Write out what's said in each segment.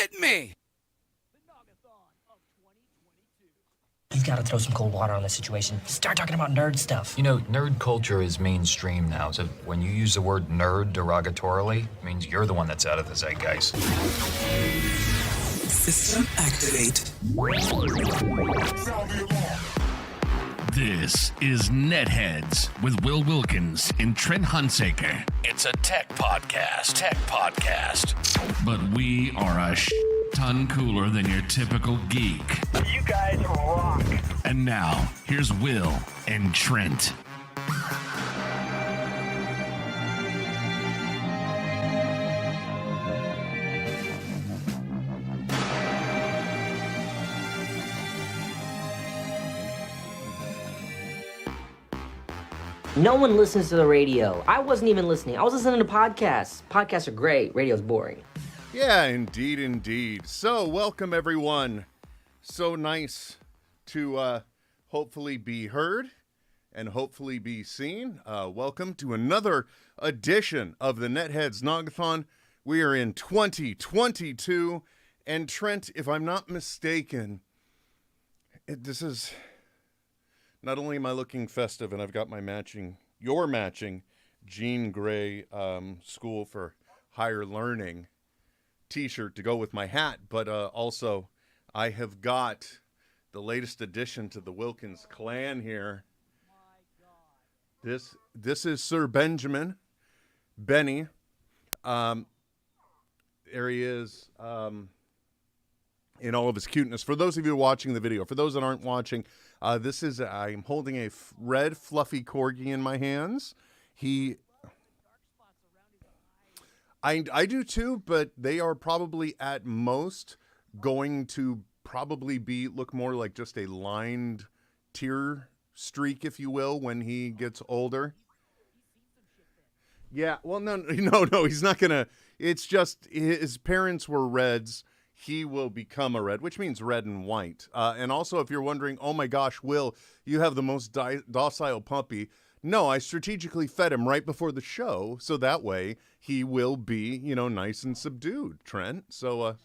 kidding me? You've got to throw some cold water on this situation. Start talking about nerd stuff. You know, nerd culture is mainstream now, so when you use the word nerd derogatorily, it means you're the one that's out of the zeitgeist. System activate. This is Netheads with Will Wilkins and Trent Hunsaker. It's a tech podcast. But we are a ton cooler than your typical geek. You guys rock. And now, here's Will and Trent. No one listens to the radio. I wasn't even listening. I was listening to podcasts. Podcasts are great. Radio's boring. Yeah, indeed. So, welcome everyone. So nice to hopefully be heard and hopefully be seen. Welcome to another edition of the Netheads Nogathon. We are in 2022, and Trent, if I'm not mistaken, this is... Not only am I looking festive, and I've got your matching Jean Grey School for Higher Learning t-shirt to go with my hat, but also I have got the latest addition to the Wilkins clan here. This is Sir Benny. There he is in all of his cuteness. For those of you watching the video, for those that aren't watching, I'm holding a red fluffy corgi in my hands. I do too, but they are probably at most going to probably look more like just a lined tear streak, if you will, when he gets older. Yeah, well, no, he's not gonna. It's just his parents were Reds. He will become a red, which means red and white. And also, if you're wondering, oh my gosh, Will, you have the most docile puppy. No, I strategically fed him right before the show, so that way he will be, nice and subdued, Trent. So,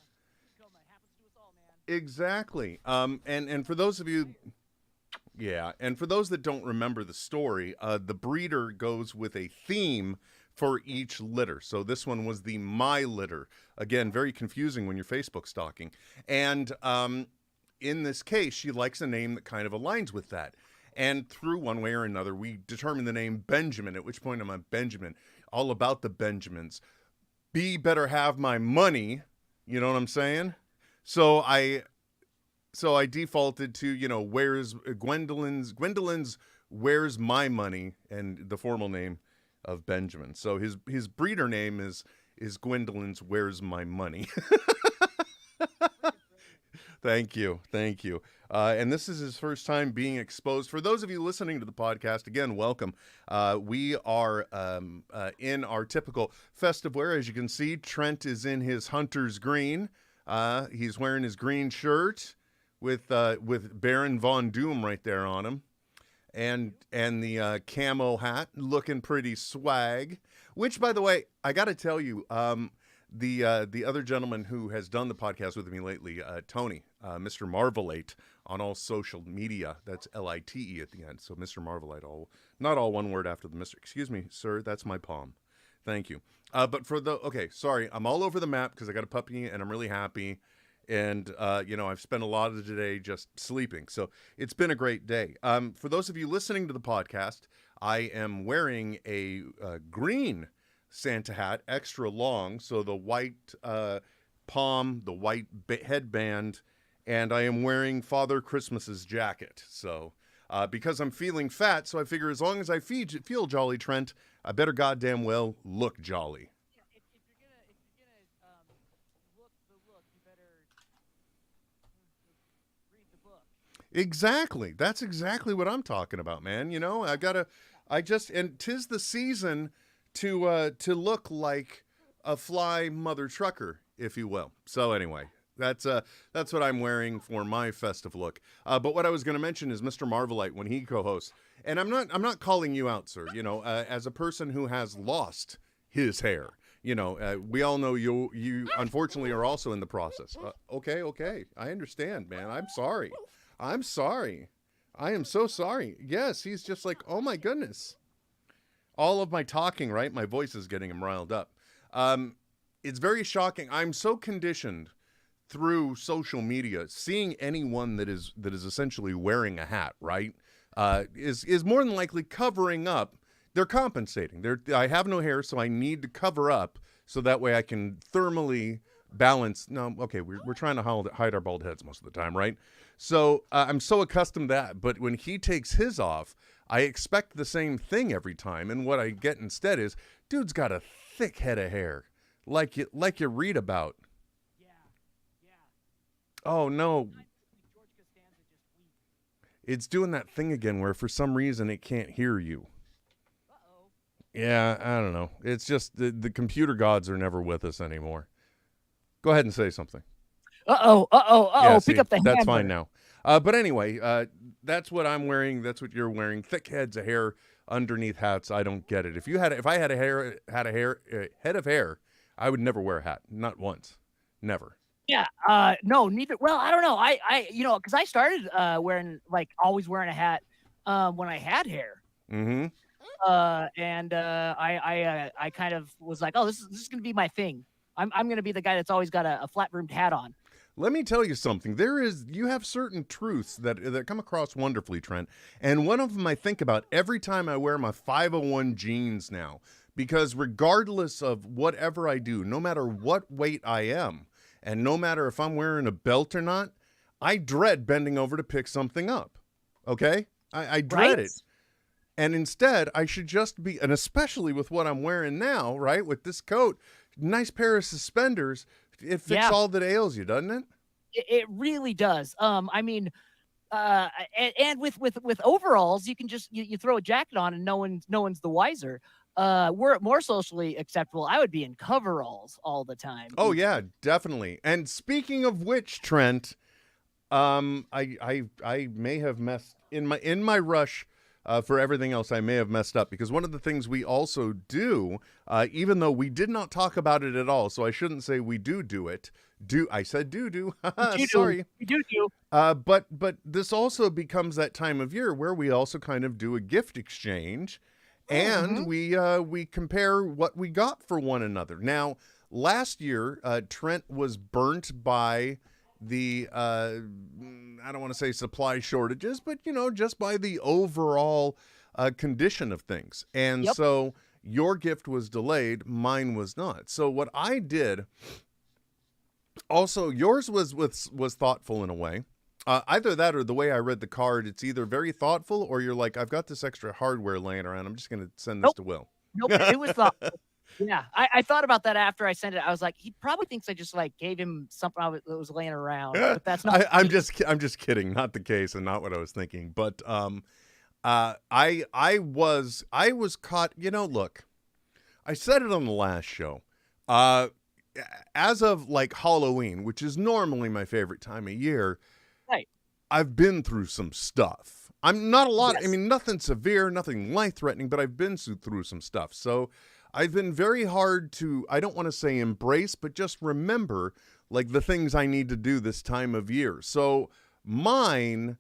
exactly. And for those of you, and for those that don't remember the story, the breeder goes with a theme for each litter. So this one was the My Litter. Again, very confusing when you're Facebook stalking. And in this case, she likes a name that kind of aligns with that. And through one way or another, we determined the name Benjamin, at which point I'm a Benjamin. All about the Benjamins. B better have my money. You know what I'm saying? So I defaulted to, where's Gwendolyn's Where's My Money, and the formal name of Benjamin. So his breeder name is Gwendolyn's Where's My Money. Thank you. And this is his first time being exposed. For those of you listening to the podcast, again, welcome. We are in our typical festive wear. As you can see, Trent is in his hunter's green. He's wearing his green shirt with Baron Von Doom right there on him. And the camo hat, looking pretty swag. Which, by the way, I got to tell you, the other gentleman who has done the podcast with me lately, Tony, Mr. Marvelate, on all social media. That's Lite at the end. So Mr. Marvelate, not all one word after the Mr. Excuse me, sir. That's my palm. Thank you. But sorry, I'm all over the map because I got a puppy and I'm really happy. And, I've spent a lot of the day just sleeping. So it's been a great day. For those of you listening to the podcast, I am wearing a green Santa hat, extra long. So the white palm, the white headband, and I am wearing Father Christmas's jacket. So because I'm feeling fat, so I figure as long as I feel jolly, Trent, I better goddamn well look jolly. Exactly. That's exactly what I'm talking about, man. And 'tis the season to look like a fly mother trucker, if you will. So anyway, that's what I'm wearing for my festive look. But what I was going to mention is Mr. Marvelite when he co-hosts, and I'm not calling you out, sir. As a person who has lost his hair we all know you unfortunately are also in the process. Okay, I understand, man. I'm sorry. I am so sorry. Yes, he's just like, oh my goodness. All of my talking, right? My voice is getting him riled up. It's very shocking. I'm so conditioned through social media, seeing anyone that is essentially wearing a hat, right, is more than likely covering up. They're compensating. I have no hair, so I need to cover up so that way I can thermally balance. No, okay, we're trying to hide our bald heads most of the time, right? So I'm so accustomed to that. But when he takes his off, I expect the same thing every time. And what I get instead is, dude's got a thick head of hair, like you read about. Oh, no. It's doing that thing again where for some reason it can't hear you. Yeah, I don't know. It's just the computer gods are never with us anymore. Go ahead and say something. Yeah, see, pick up the hammer. That's fine now. But anyway, that's what I'm wearing. That's what you're wearing. Thick heads of hair underneath hats. I don't get it. If I had a head of hair, I would never wear a hat. Not once. Never. Yeah, no, neither. Well, I don't know. I because I started always wearing a hat when I had hair. Mm-hmm. And I kind of was like, oh, this is gonna be my thing. I'm gonna be the guy that's always got a flat-brimmed hat on. Let me tell you something. You have certain truths that come across wonderfully, Trent. And one of them I think about every time I wear my 501 jeans now, because regardless of whatever I do, no matter what weight I am, and no matter if I'm wearing a belt or not, I dread bending over to pick something up. Okay? I dread it. And instead, I should just be, and especially with what I'm wearing now, right, with this coat, nice pair of suspenders, it fits all that ails you, doesn't it? It really does. I mean, and with overalls, you can just you throw a jacket on and no one's the wiser. Were it more socially acceptable, I would be in coveralls all the time. Oh yeah, definitely. And speaking of which, Trent, I may have messed in my rush for everything else. I may have messed up because one of the things we also do, even though we did not talk about it at all, so I shouldn't say we do it. I said do. Sorry. We do. But this also becomes that time of year where we also kind of do a gift exchange. And we compare what we got for one another. Now, last year, Trent was burnt by the, I don't want to say supply shortages, but, just by the overall condition of things. And so your gift was delayed, mine was not. So what I did, also, yours was thoughtful in a way. Either that or the way I read the card, it's either very thoughtful or you're like, I've got this extra hardware laying around. I'm just going to send this to Will. Nope, it was thoughtful. Yeah, I thought about that after I sent it. I was like, he probably thinks I just gave him something that was laying around, but that's not. I'm just kidding. Not the case, and not what I was thinking. But I was caught. Look, I said it on the last show. As of Halloween, which is normally my favorite time of year. Right. I've been through some stuff. I'm not a lot. Yes. I mean, nothing severe, nothing life-threatening, but I've been through some stuff. So I've been very hard to, I don't want to say embrace, but just remember the things I need to do this time of year. So mine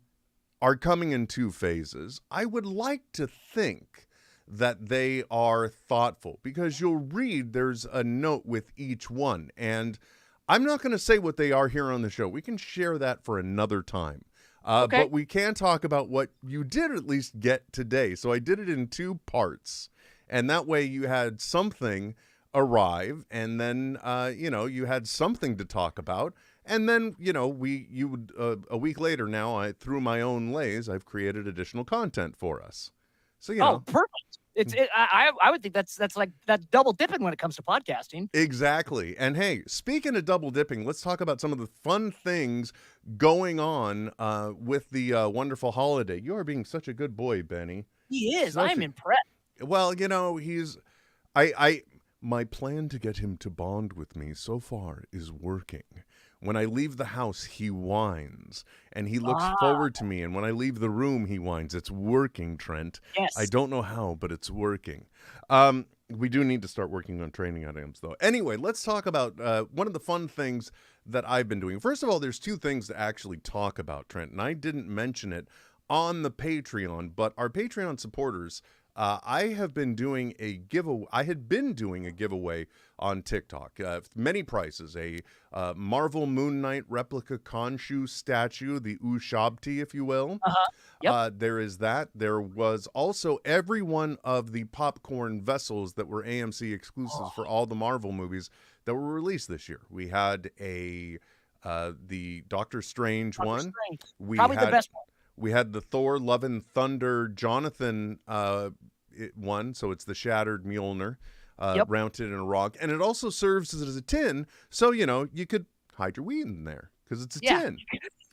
are coming in two phases. I would like to think that they are thoughtful because you'll read there's a note with each one. And I'm not going to say what they are here on the show. We can share that for another time. Okay. But we can talk about what you did at least get today. So I did it in two parts. And that way you had something arrive. And then, you had something to talk about. And then, a week later now, through my own lays, I've created additional content for us. So, Oh, perfect. I would think that's double dipping when it comes to podcasting. Exactly. And hey, speaking of double dipping, let's talk about some of the fun things going on with the wonderful holiday. You are being such a good boy, Benny. He is. I'm impressed. Well, my plan to get him to bond with me so far is working. When I leave the house, he whines, and he looks forward to me. And when I leave the room, he whines. It's working, Trent. Yes. I don't know how, but it's working. We do need to start working on training items, though. Anyway, let's talk about one of the fun things that I've been doing. First of all, there's two things to actually talk about, Trent, and I didn't mention it on the Patreon, but our Patreon supporters, I have been doing a giveaway. I had been doing a giveaway on TikTok. Many prizes: a Marvel Moon Knight replica Khonshu statue, the Ushabti, if you will. Yep. There is that. There was also every one of the popcorn vessels that were AMC exclusives for all the Marvel movies that were released this year. We had the Doctor Strange one. We Probably had the best one. We had the Thor Love and Thunder Jonathan one, so it's the shattered Mjolnir mounted in a rock, and it also serves as a tin, so you could hide your weed in there because it's a tin.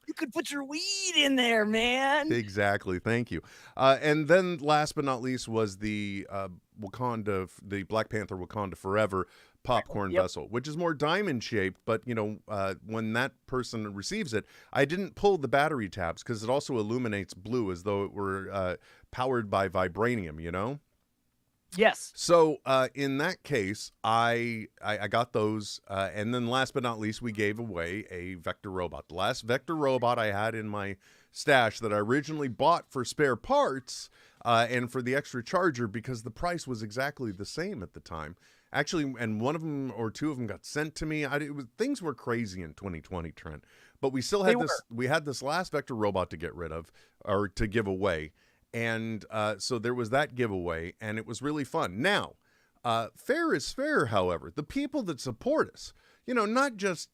You could put your weed in there, man. Exactly. Thank you. And then last but not least was the the Black Panther Wakanda Forever popcorn vessel, which is more diamond shaped, but when that person receives it, I didn't pull the battery tabs because it also illuminates blue as though it were powered by vibranium, Yes. So in that case, I got those, and then last but not least, we gave away a Vector robot. The last Vector robot I had in my stash that I originally bought for spare parts and for the extra charger because the price was exactly the same at the time. Actually, and one of them or two of them got sent to me. Things were crazy in 2020, Trent, but we still had we had this last Vector robot to get rid of or to give away. And so there was that giveaway, and it was really fun. Now, fair is fair, however. The people that support us, not just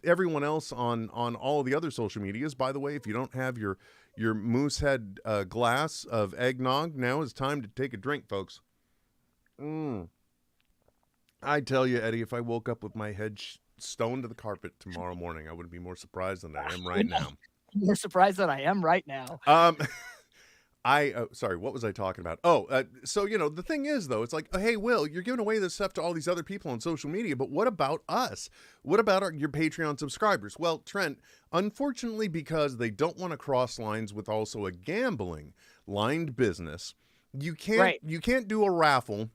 everyone else on all the other social medias. By the way, if you don't have your Moosehead glass of eggnog, now is time to take a drink, folks. I tell you, Eddie, if I woke up with my head stoned to the carpet tomorrow morning, I would be more surprised than I am right now. More surprised than I am right now. Sorry, what was I talking about? So, the thing is, though, it's like, hey, Will, you're giving away this stuff to all these other people on social media, but what about us? What about your Patreon subscribers? Well, Trent, unfortunately, because they don't want to cross lines with also a gambling lined business, you can't do a raffle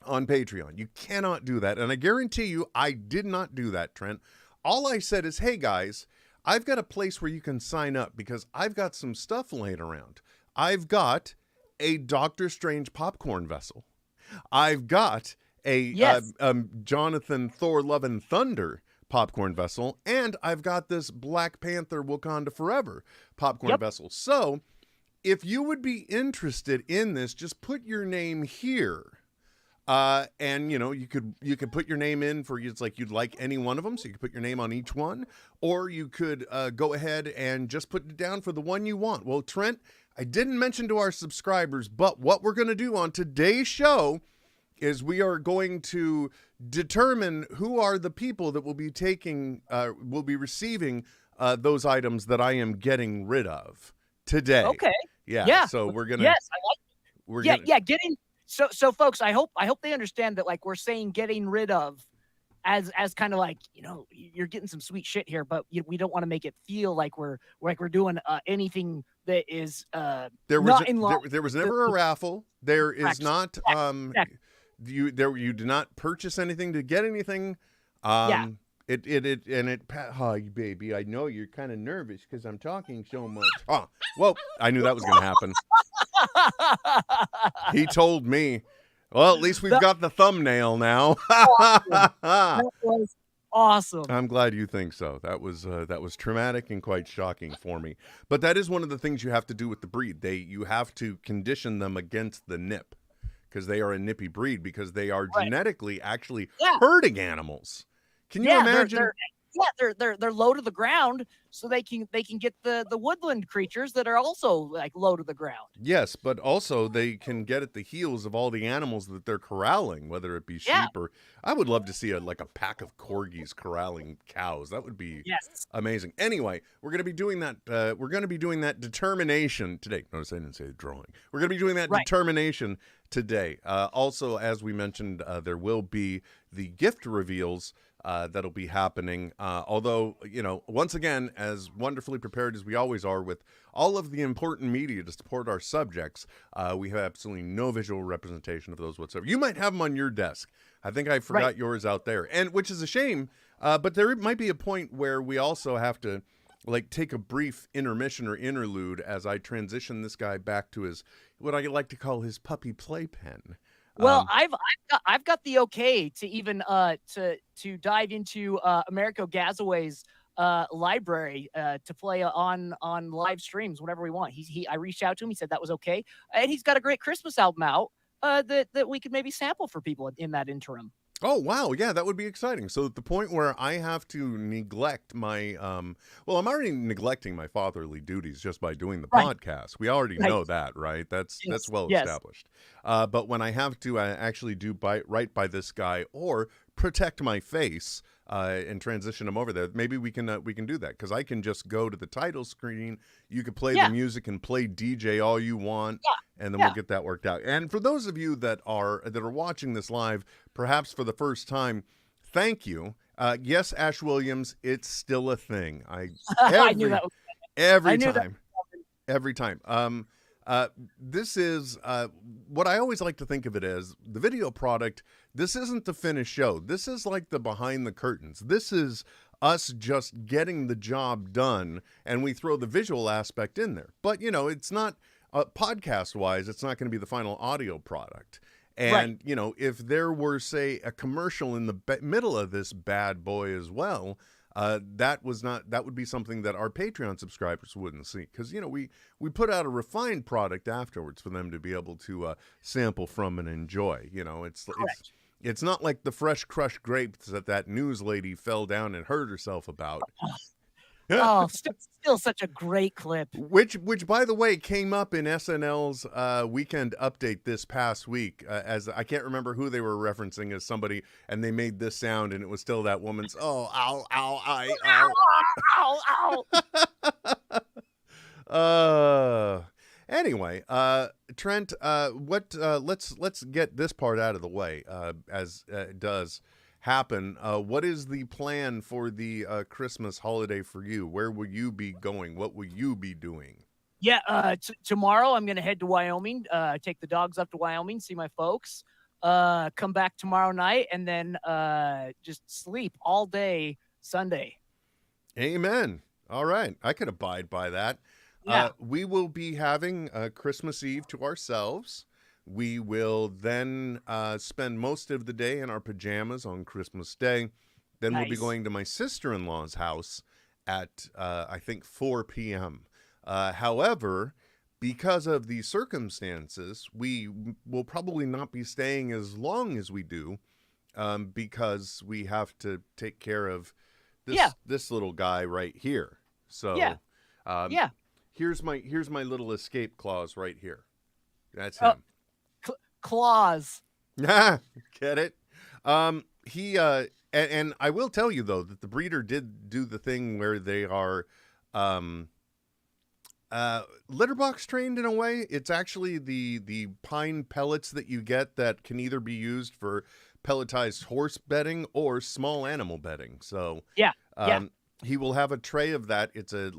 on Patreon. You cannot do that. And I guarantee you, I did not do that, Trent. All I said is, hey, guys, I've got a place where you can sign up because I've got some stuff laying around. I've got a Doctor Strange popcorn vessel. I've got a Jonathan Thor Love and Thunder popcorn vessel. And I've got this Black Panther Wakanda Forever popcorn vessel. So if you would be interested in this, just put your name here. And you could put your name in for, it's like you'd like any one of them, so you could put your name on each one, or you could go ahead and just put it down for the one you want. Well, Trent, I didn't mention to our subscribers, but what we're going to do on today's show is we are going to determine who are the people that will be receiving those items that I am getting rid of today. Okay. Yeah. So we're gonna. Yes, I like it. Getting. So folks, I hope they understand that, like, we're saying getting rid of as kind of like, you're getting some sweet shit here, but we don't want to make it feel like we're doing anything that is there was never a raffle. There is Correct. not you did not purchase anything to get anything. Hi, baby, I know you're kind of nervous because I'm talking so much. Well, I knew that was going to happen. He told me. Well, at least we've got the thumbnail now. That was awesome. I'm glad you think so. That was traumatic and quite shocking for me. But that is one of the things you have to do with the breed. You have to condition them against the nip because they are a nippy breed because they are genetically actually herding animals. Can you imagine? They're low to the ground, so they can get the woodland creatures that are also like low to the ground. Yes, but also they can get at the heels of all the animals that they're corralling, whether it be sheep or. I would love to see a pack of corgis corralling cows. That would be amazing. Anyway, we're going to be doing that. We're going to be doing that determination today. Notice I didn't say drawing. We're going to be doing that determination today. Also, as we mentioned, there will be the gift reveals that'll be happening. Although, once again, as wonderfully prepared as we always are with all of the important media to support our subjects, we have absolutely no visual representation of those whatsoever. You might have them on your desk. I think I forgot yours out there, and which is a shame. But there might be a point where we also have to take a brief intermission or interlude as I transition this guy back to his, what I like to call his puppy playpen. Well, I've got the okay to even to dive into Americo Gazaway's library to play on live streams whenever we want. I reached out to him. He said that was okay, and he's got a great Christmas album out that we could maybe sample for people in that interim. Oh, wow. Yeah, that would be exciting. So at the point where I have to neglect my, well, I'm already neglecting my fatherly duties just by doing the podcast. We already know that, right? That's well established. But when I have to actually do right by this guy or protect my face and transition him over there, maybe we can do that, because I can just go to the title screen. You could play the music and play DJ all you want, and then we'll get that worked out. And for those of you that are watching this live, perhaps for the first time, thank you. Yes, Ash Williams, it's still a thing. I knew that. Every time. This is what I always like to think of it as, the video product. This isn't the finished show. This is like the behind the curtains. This is us just getting the job done, and we throw the visual aspect in there. But, it's not, podcast-wise, it's not going to be the final audio product. And, if there were, say, a commercial in the middle of this bad boy as well, that would be something that our Patreon subscribers wouldn't see, because we put out a refined product afterwards for them to be able to sample from and enjoy. It's not like the fresh crushed grapes that news lady fell down and hurt herself about. Oh, still such a great clip. Which by the way came up in SNL's Weekend Update this past week, as I can't remember who they were referencing as somebody, and they made this sound, and it was still that woman's ow, ow, ow, ow. Anyway, Trent, let's get this part out of the way, as it does happen. What is the plan for the Christmas holiday for you? Where will you be going? What will you be doing? Yeah, tomorrow I'm going to head to Wyoming, take the dogs up to Wyoming, see my folks, come back tomorrow night, and then just sleep all day Sunday. Amen. All right. I could abide by that. Yeah. We will be having Christmas Eve to ourselves. We will then spend most of the day in our pajamas on Christmas Day. Then we'll be going to my sister-in-law's house at, I think, 4 p.m. However, because of the circumstances, we will probably not be staying as long as we do, because we have to take care of this little guy right here. So, here's my little escape clause right here. That's him. Claws. Get it? He and I will tell you though that the breeder did do the thing where they are litter box trained in a way. It's actually the pine pellets that you get that can either be used for pelletized horse bedding or small animal bedding. So he will have a tray of that. It's a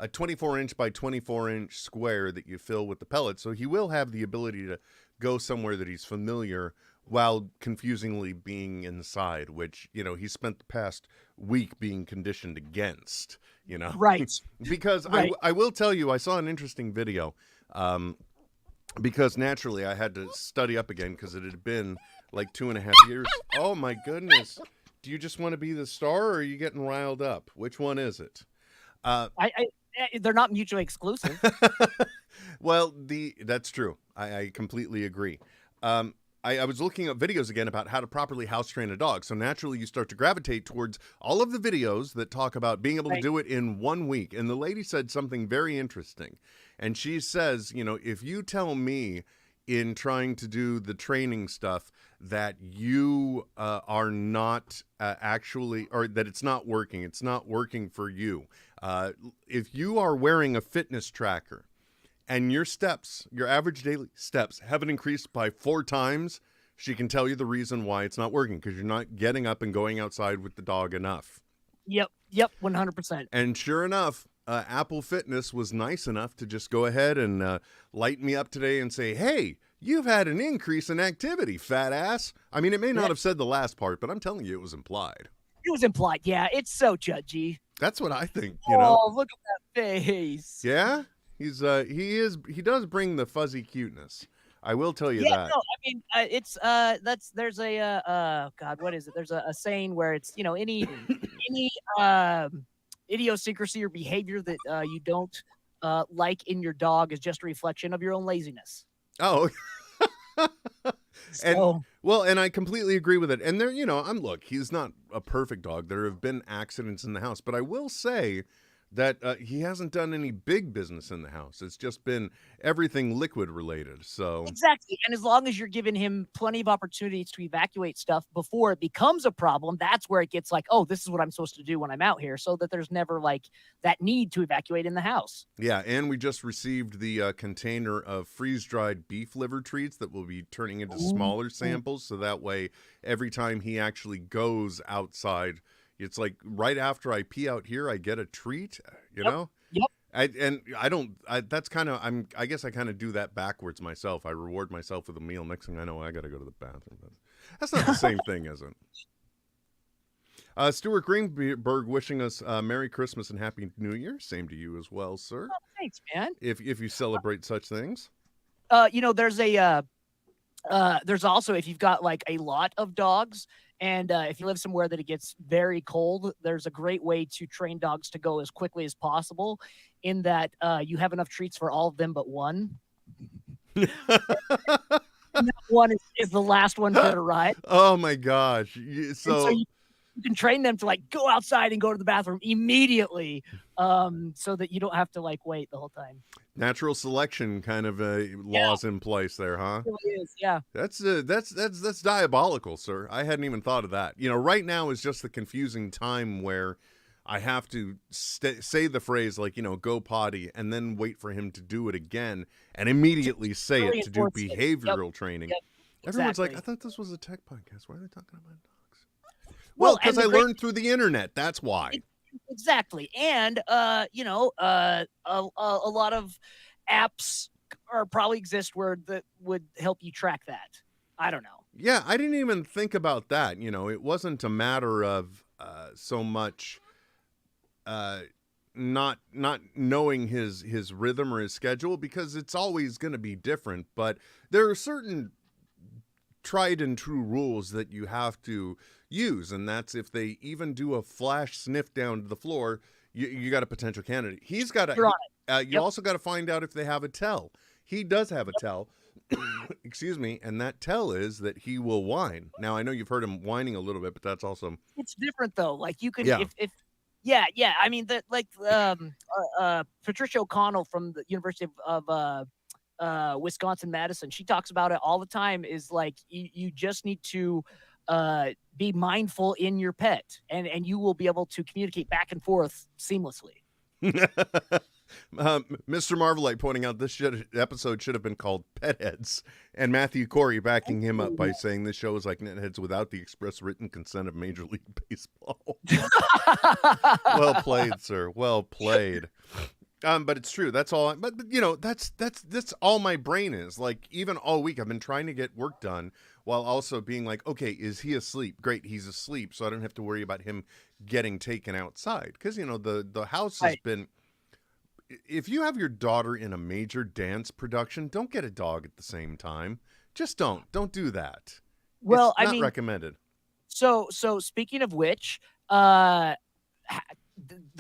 24-inch by 24-inch square that you fill with the pellets. So he will have the ability to go somewhere that he's familiar while confusingly being inside, which, he spent the past week being conditioned against, Right. Because I will tell you, I saw an interesting video, because naturally I had to study up again because it had been like 2.5 years. Oh my goodness. Do you just want to be the star, or are you getting riled up? Which one is it? They're not mutually exclusive. Well, that's true. I completely agree. I was looking at videos again about how to properly house train a dog. So naturally you start to gravitate towards all of the videos that talk about being able to do it in 1 week. And the lady said something very interesting. And she says, if you tell me in trying to do the training stuff that you are not actually, or that it's not working for you. If you are wearing a fitness tracker and your average daily steps haven't increased by 4 times, she can tell you the reason why it's not working, because you're not getting up and going outside with the dog enough. Yep, 100%. And sure enough, Apple Fitness was nice enough to just go ahead and light me up today and say, hey, you've had an increase in activity, fat ass. I mean, it may not have said the last part, but I'm telling you it was implied. It was implied. Yeah, it's so judgy. That's what I think, you know. Oh, look at that face. Yeah, he does bring the fuzzy cuteness. I will tell you that. No, I mean, there's a God, what is it? There's a saying where it's, you know, any idiosyncrasy or behavior that you don't like in your dog is just a reflection of your own laziness. Oh, So, and I completely agree with it. And there, you know, look, he's not a perfect dog. There have been accidents in the house, but I will say that he hasn't done any big business in the house. It's just been everything liquid related. So exactly. And as long as you're giving him plenty of opportunities to evacuate stuff before it becomes a problem, that's where it gets like, oh, this is what I'm supposed to do when I'm out here, so that there's never like that need to evacuate in the house. yeah, and we just received the container of freeze-dried beef liver treats that will be turning into smaller samples, so that way every time he actually goes outside, it's like right after I pee out here, I get a treat, you know? Yep. I guess I kind of do that backwards myself. I reward myself with a meal. Next thing I know, I got to go to the bathroom. But that's not the same thing, is it? Stuart Greenberg wishing us Merry Christmas and Happy New Year. Same to you as well, sir. Oh, thanks, man. If you celebrate such things. You know, there's also, if you've got like a lot of dogs, and if you live somewhere that it gets very cold, there's a great way to train dogs to go as quickly as possible, in that you have enough treats for all of them but one. And that one is the last one to arrive. Oh my gosh. So you can train them to like go outside and go to the bathroom immediately, so that you don't have to like wait the whole time. Natural selection kind of laws in place there, huh? It really is, yeah. That's diabolical, sir. I hadn't even thought of that. You know, right now is just the confusing time where I have to say the phrase like, you know, go potty, and then wait for him to do it again and immediately say it to do behavioral training. Yep, Everyone's like, exactly. I thought this was a tech podcast. Why are they talking about dogs? Well, Well, because I learned through the internet. That's why. Exactly. And you know, a lot of apps probably exist where that would help you track that. I don't know. Yeah, I didn't even think about that. You know, it wasn't a matter of so much not knowing his rhythm or his schedule, because it's always going to be different. But there are certain tried and true rules that you have to use, and that's if they even do a flash sniff down to the floor, you got a potential candidate. He's got to. You also got to find out if they have a tell. He does have a tell. Excuse me, and that tell is that he will whine. Now I know you've heard him whining a little bit, but that's also It's different though. Like you could, Yeah. if I mean that, like Patricia O'Connell from the University of Wisconsin-Madison, she talks about it all the time. Is like you just need to be mindful in your pet, and you will be able to communicate back and forth seamlessly. Mr. Marvelite pointing out this episode should have been called Pet Heads, and Matthew Corey backing him up by saying this show is like Netheads without the express written consent of Major League Baseball. Well played, sir. Well played. But it's true. That's all. But you know, that's all my brain is. Like, even all week, I've been trying to get work done while also being like, okay, is he asleep? Great, he's asleep, so I don't have to worry about him getting taken outside. Because you know, the house has been. If you have your daughter in a major dance production, don't get a dog at the same time. Just don't do that. Well, it's not I mean, recommended. So speaking of which, the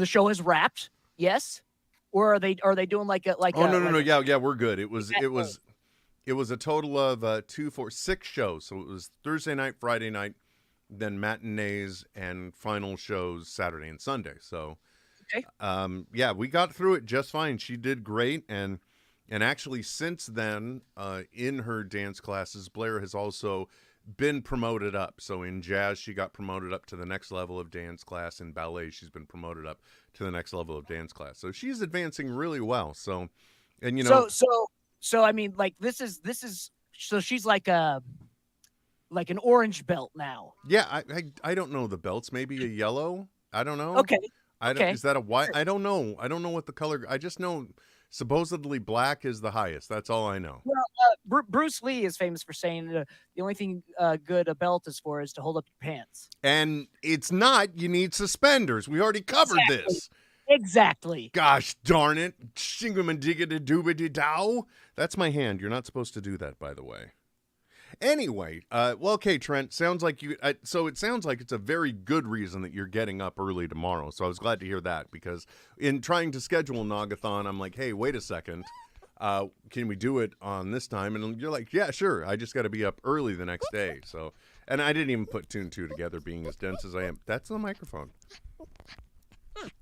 show has wrapped. Yes. Or are they doing like a like? Oh, a, no, like yeah, we're good. It was a total of 6 shows. So it was Thursday night, Friday night, then matinees and final shows Saturday and Sunday. So, okay. Yeah, we got through it just fine. She did great, and actually since then, in her dance classes, Blair has also been promoted up. So in jazz, she got promoted up to the next level of dance class. In ballet, she's been promoted up to the next level of dance class. So she's advancing really well. So, and you know, so I mean, like this is so she's like like an orange belt now. Yeah, I don't know the belts. Maybe a yellow. I don't know. Okay. I don't, Okay. is that a white? I don't know. I don't know what the color. I just know supposedly black is the highest. That's all I know. Well, Bruce Lee is famous for saying the only thing good a belt is for is to hold up your pants. And it's not. You need suspenders. We already covered this. Exactly. Gosh darn it. Shingamandiga-dow. That's my hand. You're not supposed to do that, by the way. Anyway, well, okay, Trent, sounds like you, so it sounds like it's a very good reason that you're getting up early tomorrow. So I was glad to hear that, because in trying to schedule Nagathon, I'm like, hey, wait a second. Can we do it on this time? And you're like, yeah, sure. I just got to be up early the next day. So, and I didn't even put 2 and 2 together, being as dense as I am. That's the microphone.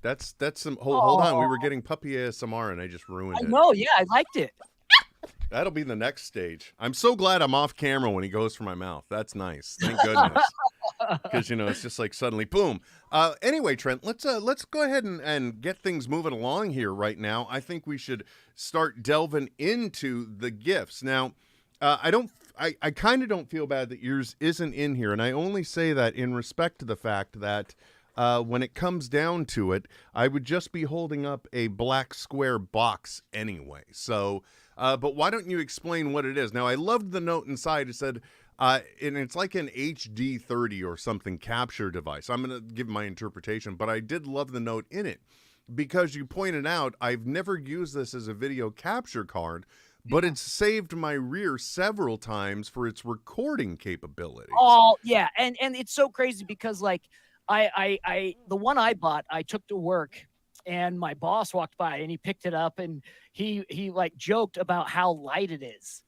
That's some, hold on. We were getting puppy ASMR and I just ruined it. No, yeah, I liked it. That'll be the next stage. I'm so glad I'm off camera when he goes for my mouth. That's nice. Thank goodness. Because, you know, it's just like suddenly, boom. Anyway, Trent, let's go ahead and get things moving along here right now. I think we should start delving into the gifts. Now, I kind of don't feel bad that yours isn't in here. And I only say that in respect to the fact that when it comes down to it, I would just be holding up a black square box anyway. So... but why don't you explain what it is? Now, I loved the note inside. It said, and it's like an HD30 or something capture device. I'm going to give my interpretation, but I did love the note in it because you pointed out I've never used this as a video capture card, but it's saved my rear several times for its recording capabilities. Oh, yeah. And it's so crazy because, like, the one I bought, I took to work. And my boss walked by and he picked it up and he like joked about how light it is.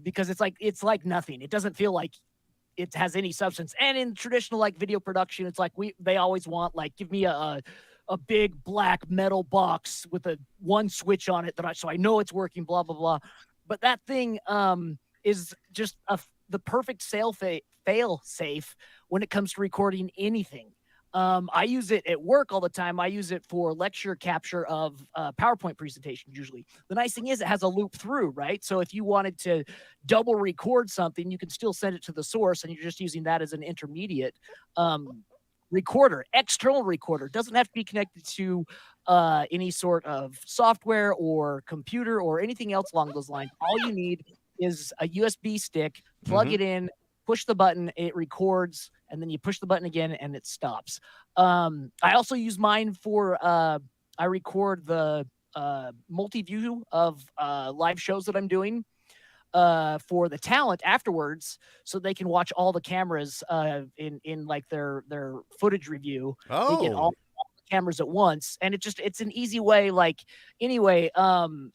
Because it's like nothing. It doesn't feel like it has any substance. And in traditional like video production, it's like they always want like, give me a big black metal box with one switch on it so I know it's working, blah, blah, blah. But that thing is just the perfect fail safe when it comes to recording anything. I use it at work all the time. I use it for lecture capture of PowerPoint presentations usually. The nice thing is it has a loop through, right? So if you wanted to double record something, you can still send it to the source and you're just using that as an intermediate recorder, external recorder. Doesn't have to be connected to any sort of software or computer or anything else along those lines. All you need is a USB stick, plug it in, push the button, it records, and then you push the button again and it stops. I also use mine for, I record the multi-view of live shows that I'm doing for the talent afterwards so they can watch all the cameras in like their footage review. Oh. They get all the cameras at once, and it's an easy way. Like anyway,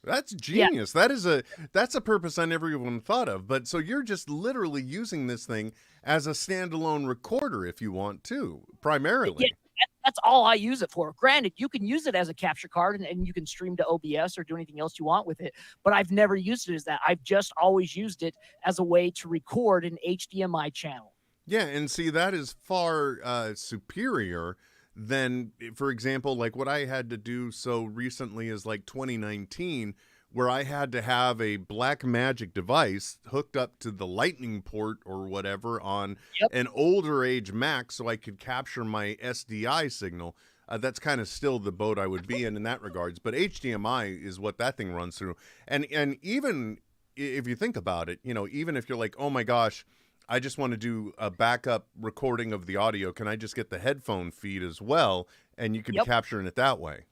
that's genius. Yeah. That's a purpose I never even thought of. But so you're just literally using this thing as a standalone recorder if you want to, primarily. Yeah, that's all I use it for. Granted, you can use it as a capture card and you can stream to OBS or do anything else you want with it, but I've never used it as that. I've just always used it as a way to record an HDMI channel. Yeah, and see, that is far superior than, for example, like what I had to do so recently is like 2019, where I had to have a Blackmagic device hooked up to the lightning port or whatever on an older age Mac so I could capture my SDI signal. That's kind of still the boat I would be in that regards. But HDMI is what that thing runs through. And even if you think about it, you know, even if you're like, oh my gosh, I just want to do a backup recording of the audio, can I just get the headphone feed as well? And you can be capturing it that way.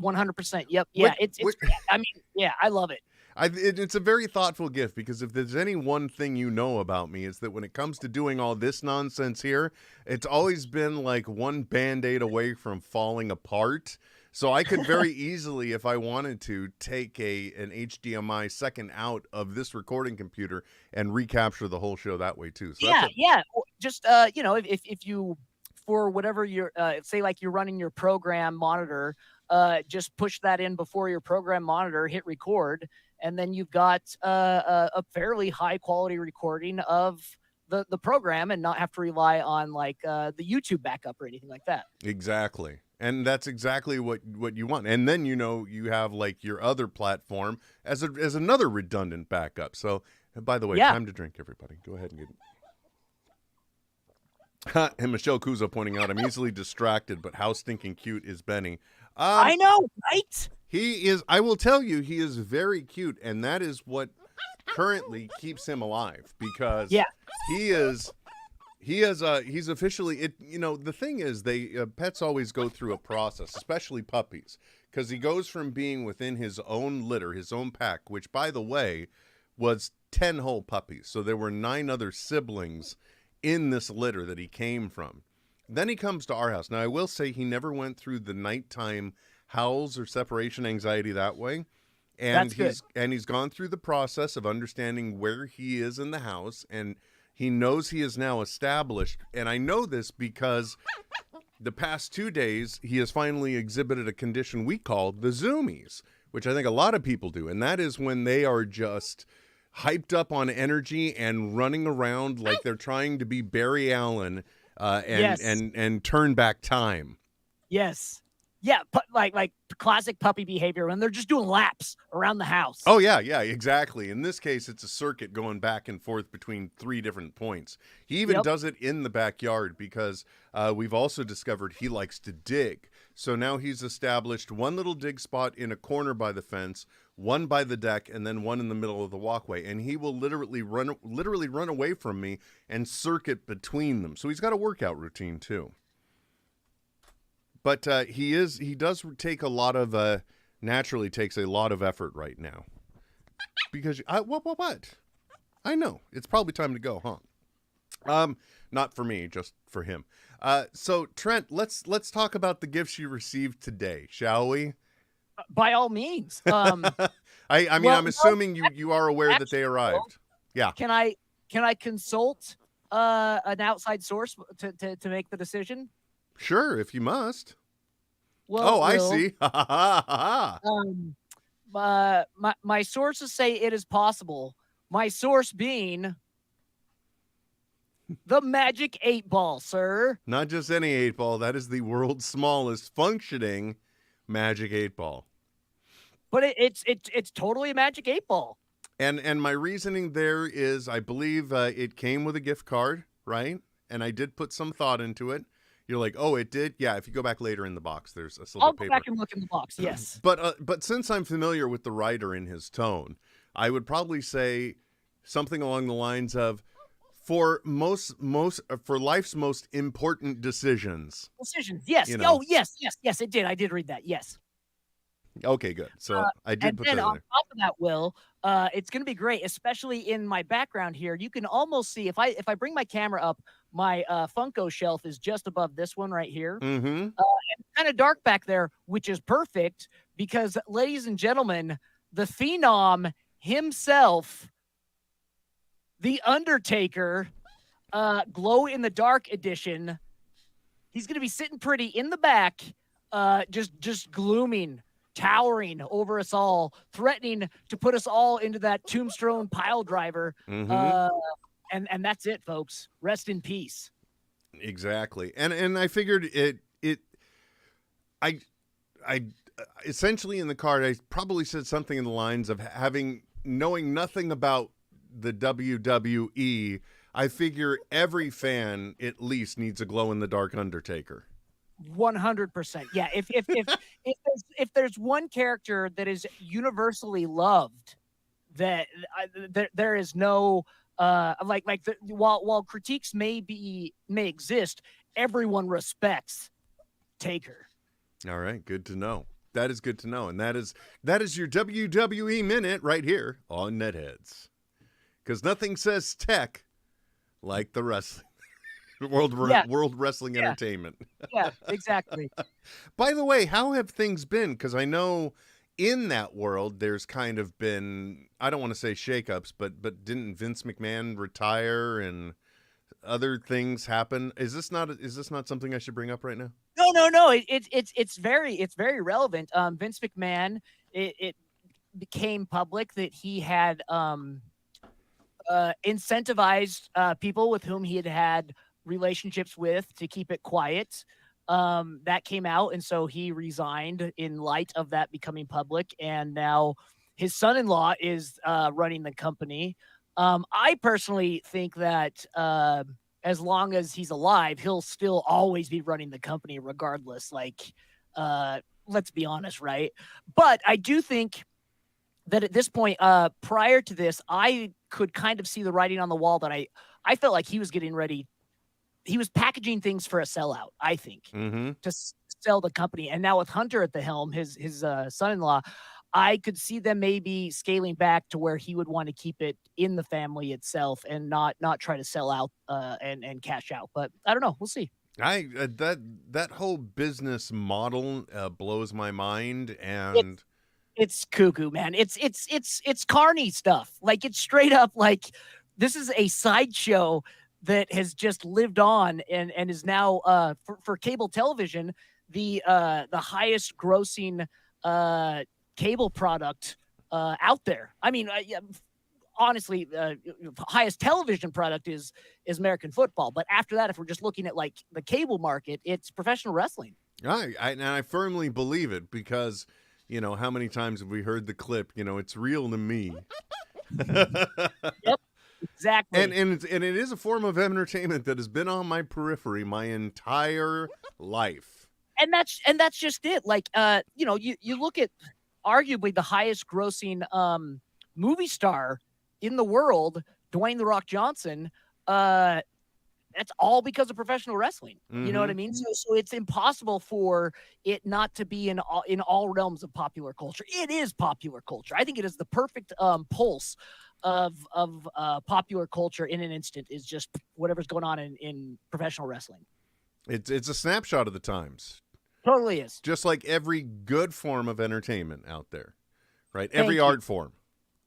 100%. Yep. Yeah. I mean, yeah, I love it. It's a very thoughtful gift, because if there's any one thing you know about me, it's that when it comes to doing all this nonsense here, it's always been like one Band-Aid away from falling apart. So I could very easily, if I wanted to, take an HDMI second out of this recording computer and recapture the whole show that way too. So yeah. Just you know, if you, for whatever you're say, like you're running your program monitor, just push that in before your program monitor, hit record, and then you've got a fairly high quality recording of the program and not have to rely on like the YouTube backup or anything like that. Exactly. And that's exactly what you want. And then, you know, you have like your other platform as another redundant backup. So, by the way, time to drink, everybody. Go ahead and get it. And Michelle Kuzo pointing out, I'm easily distracted, but how stinking cute is Benny? I know, right? He is, I will tell you, he is very cute, and that is what currently keeps him alive, because he's officially, the thing is, pets always go through a process, especially puppies, because he goes from being within his own litter, his own pack, which, by the way, was 10 whole puppies. So there were 9 other siblings in this litter that he came from. Then he comes to our house. Now, I will say he never went through the nighttime howls or separation anxiety that way. And he's gone through the process of understanding where he is in the house, and he knows he is now established. And I know this because the past 2 days, he has finally exhibited a condition we call the zoomies, which I think a lot of people do. And that is when they are just hyped up on energy and running around like they're trying to be Barry Allen and turn back time. Yes. Yeah, but like classic puppy behavior when they're just doing laps around the house. Oh, yeah, exactly. In this case, it's a circuit going back and forth between 3 different points. He even does it in the backyard because we've also discovered he likes to dig. So now he's established one little dig spot in a corner by the fence, one by the deck, and then one in the middle of the walkway. And he will literally run away from me and circuit between them. So he's got a workout routine too. But he does take a lot of naturally takes a lot of effort right now. Because what? I know. It's probably time to go, huh? Not for me, just for him. So Trent, let's talk about the gifts you received today, shall we? By all means. I'm assuming you are aware that they arrived. Yeah. Can I consult an outside source to make the decision? Sure, if you must. Well, I see. My sources say it is possible. My source being the Magic 8-Ball, sir. Not just any 8-ball. That is the world's smallest functioning Magic 8-Ball. But it's totally a Magic 8-Ball. And my reasoning there is, I believe it came with a gift card, right? And I did put some thought into it. You're like, oh, it did? Yeah, if you go back later in the box, there's a slip of paper. I'll go back and look in the box, yes. But since I'm familiar with the writer in his tone, I would probably say something along the lines of, for life's most important decisions. Yes. You know. Oh, yes, it did. I did read that, yes. Okay, good. So I did put that in there. And then on top of that, Will, it's going to be great, especially in my background here. You can almost see, if I bring my camera up, my Funko shelf is just above this one right here. Mm-hmm. And kind of dark back there, which is perfect because, ladies and gentlemen, the Phenom himself, The Undertaker, Glow in the Dark edition, he's going to be sitting pretty in the back, just glooming, towering over us all, threatening to put us all into that tombstone pile driver. Mm-hmm. And that's it, folks. Rest in peace. Exactly. And I figured I essentially in the card, I probably said something in the lines of knowing nothing about the WWE. I figure every fan at least needs a glow in the dark Undertaker. 100%. Yeah. If there's one character that is universally loved, that there is no while critiques may exist, everyone respects Taker. All right, good to know. That is good to know, and that is your WWE minute right here on Netheads, because nothing says tech like the wrestling. World Wrestling Entertainment. Yeah, exactly. By the way, how have things been? Because I know in that world there's kind of been, I don't want to say shakeups, but didn't Vince McMahon retire and other things happen? Is this not something I should bring up right now? No. It's very relevant. Vince McMahon, it became public that he had incentivized people with whom he had relationships with to keep it quiet. That came out, and so he resigned in light of that becoming public, and now his son-in-law is running the company. I personally think that as long as he's alive, he'll still always be running the company regardless. Like, let's be honest, right? But I do think that at this point, prior to this, I could kind of see the writing on the wall that I felt like he was getting ready. He was packaging things for a sellout, I think, to sell the company. And now with Hunter at the helm, his son-in-law, I could see them maybe scaling back to where he would want to keep it in the family itself and not try to sell out and cash out. But I don't know. We'll see. That whole business model blows my mind, and it's cuckoo, man. It's carny stuff. Like, it's straight up like this is a sideshow that has just lived on and is now for cable television the highest grossing cable product out there. I mean, honestly, highest television product is American football. But after that, if we're just looking at like the cable market, it's professional wrestling. And I firmly believe it because, how many times have we heard the clip, it's real to me. Yep, exactly. And it is a form of entertainment that has been on my periphery my entire life. And that's just it. Like, you look at arguably the highest grossing movie star in the world, Dwayne "The Rock" Johnson. That's all because of professional wrestling. You know what I mean? So it's impossible for it not to be in all realms of popular culture. It is popular culture. I think it is the perfect pulse of popular culture in an instant. Is just whatever's going on in professional wrestling. It's a snapshot of the times. Totally is. Just like every good form of entertainment out there, right? Every art form.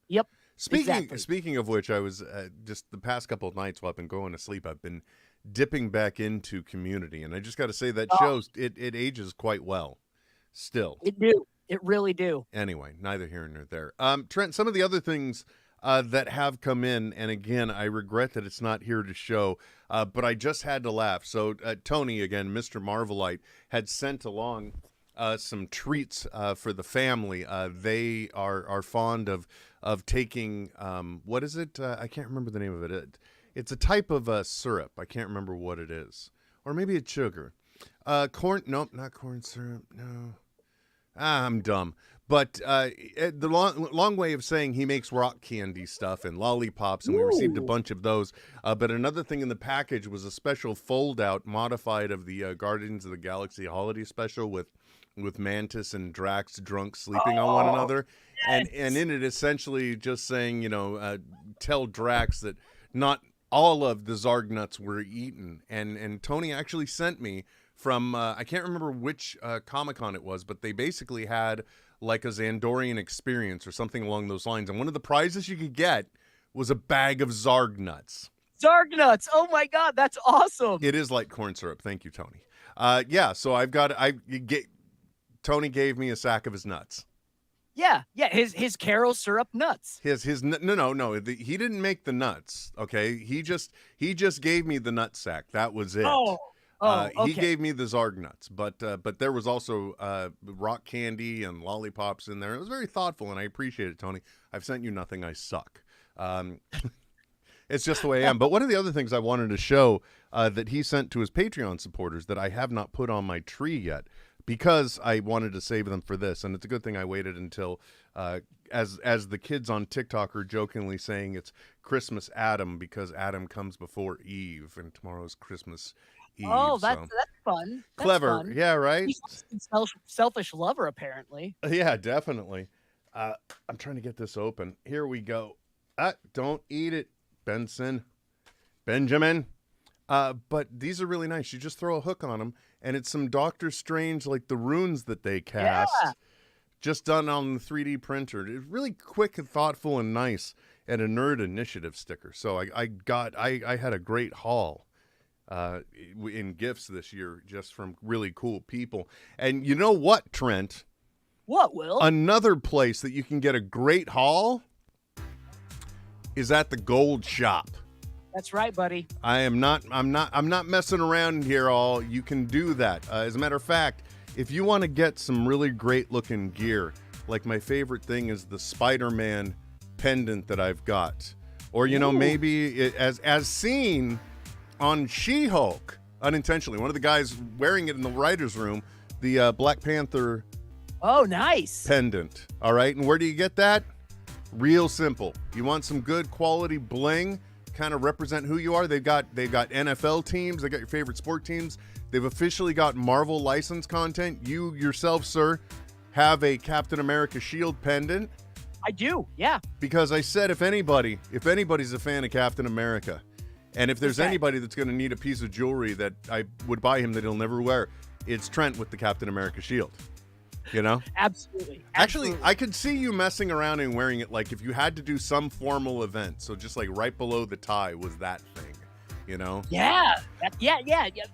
Yep. Speaking of which, I was just the past couple of nights while I've been going to sleep, I've been dipping back into Community, and I just got to say that shows it ages quite well. Still, it really do. Anyway, neither here nor there. Trent, some of the other things that have come in, and again, I regret that it's not here to show, but I just had to laugh. So Tony, again, Mr. Marvelite, had sent along some treats for the family. They are fond of taking, what is it? I can't remember the name of it. It's a type of syrup. I can't remember what it is. Or maybe it's sugar. Corn, nope, not corn syrup, no. I'm dumb. But the long way of saying he makes rock candy stuff and lollipops, and we received a bunch of those. But another thing in the package was a special fold-out modified of the Guardians of the Galaxy holiday special with Mantis and Drax drunk sleeping on one another. Yes. And in it essentially just saying, tell Drax that not all of the Zarg nuts were eaten. And Tony actually sent me from, I can't remember which Comic-Con it was, but they basically had like a Xandorian experience or something along those lines. And one of the prizes you could get was a bag of Zarg nuts. Zarg nuts. Oh my God, that's awesome. It is like corn syrup. Thank you, Tony. So Tony gave me a sack of his nuts. Yeah, his Caro syrup nuts. No. He didn't make the nuts. Okay, he just gave me the nut sack. That was it. Okay. He gave me the Zarg nuts, but there was also rock candy and lollipops in there. It was very thoughtful, and I appreciate it, Tony. I've sent you nothing. I suck. It's just the way I am. But one of the other things I wanted to show that he sent to his Patreon supporters that I have not put on my tree yet, because I wanted to save them for this, and it's a good thing I waited until, as the kids on TikTok are jokingly saying, it's Christmas Adam because Adam comes before Eve, and tomorrow's Christmas Eve. Oh, that's fun. That's clever. fun. Yeah, right? He's a selfish lover, apparently. Yeah, definitely. I'm trying to get this open. Here we go. Don't eat it, Benjamin. But these are really nice. You just throw a hook on them, and it's some Doctor Strange, like the runes that they cast, just done on the 3D printer. It's really quick and thoughtful and nice, and a Nerd Initiative sticker. So I had a great haul in gifts this year, just from really cool people. And you know what, Trent? What, Will? Another place that you can get a great haul is at the Gold Shop. That's right, buddy. I'm not messing around here. You can do that. As a matter of fact, if you want to get some really great looking gear, like my favorite thing is the Spider-Man pendant that I've got, or maybe as seen on She-Hulk, unintentionally. One of the guys wearing it in the writer's room, the Black Panther Oh, nice. pendant. All right, and where do you get that? Real simple. You want some good quality bling, kind of represent who you are. They've got NFL teams. They got your favorite sport teams. They've officially got Marvel licensed content. You yourself, sir, have a Captain America shield pendant. I do, yeah. Because I said if anybody's a fan of Captain America, and if there's Okay. anybody that's going to need a piece of jewelry that I would buy him that he'll never wear, it's Trent with the Captain America shield. You know? Absolutely. Actually, Absolutely. I could see you messing around and wearing it like if you had to do some formal event. So just like right below the tie was that thing, you know? Yeah. Yeah.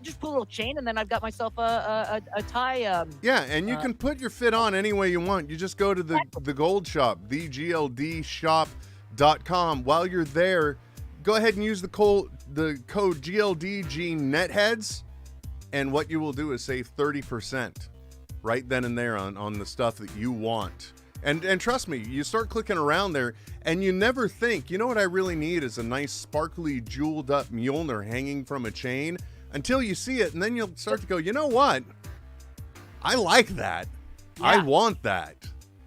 Just put a little chain, and then I've got myself a tie. Yeah, and you can put your fit on any way you want. You just go to the gold shop, thegldshop.com. While you're there, go ahead and use the code GLDG Netheads, and what you will do is save 30% right then and there on the stuff that you want. And trust me, you start clicking around there, and you never think, you know what I really need is a nice sparkly jeweled up Mjolnir hanging from a chain, until you see it, and then you'll start to go, you know what? I like that. I Yeah. want that.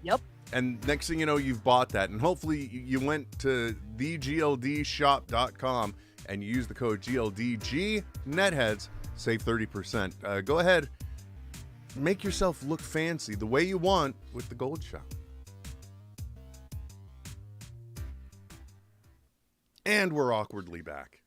Yep. And next thing you know, you've bought that. And hopefully you went to thegldshop.com and you use the code GLDG Netheads, save 30%. Go ahead, make yourself look fancy the way you want with the gold shop. And we're awkwardly back.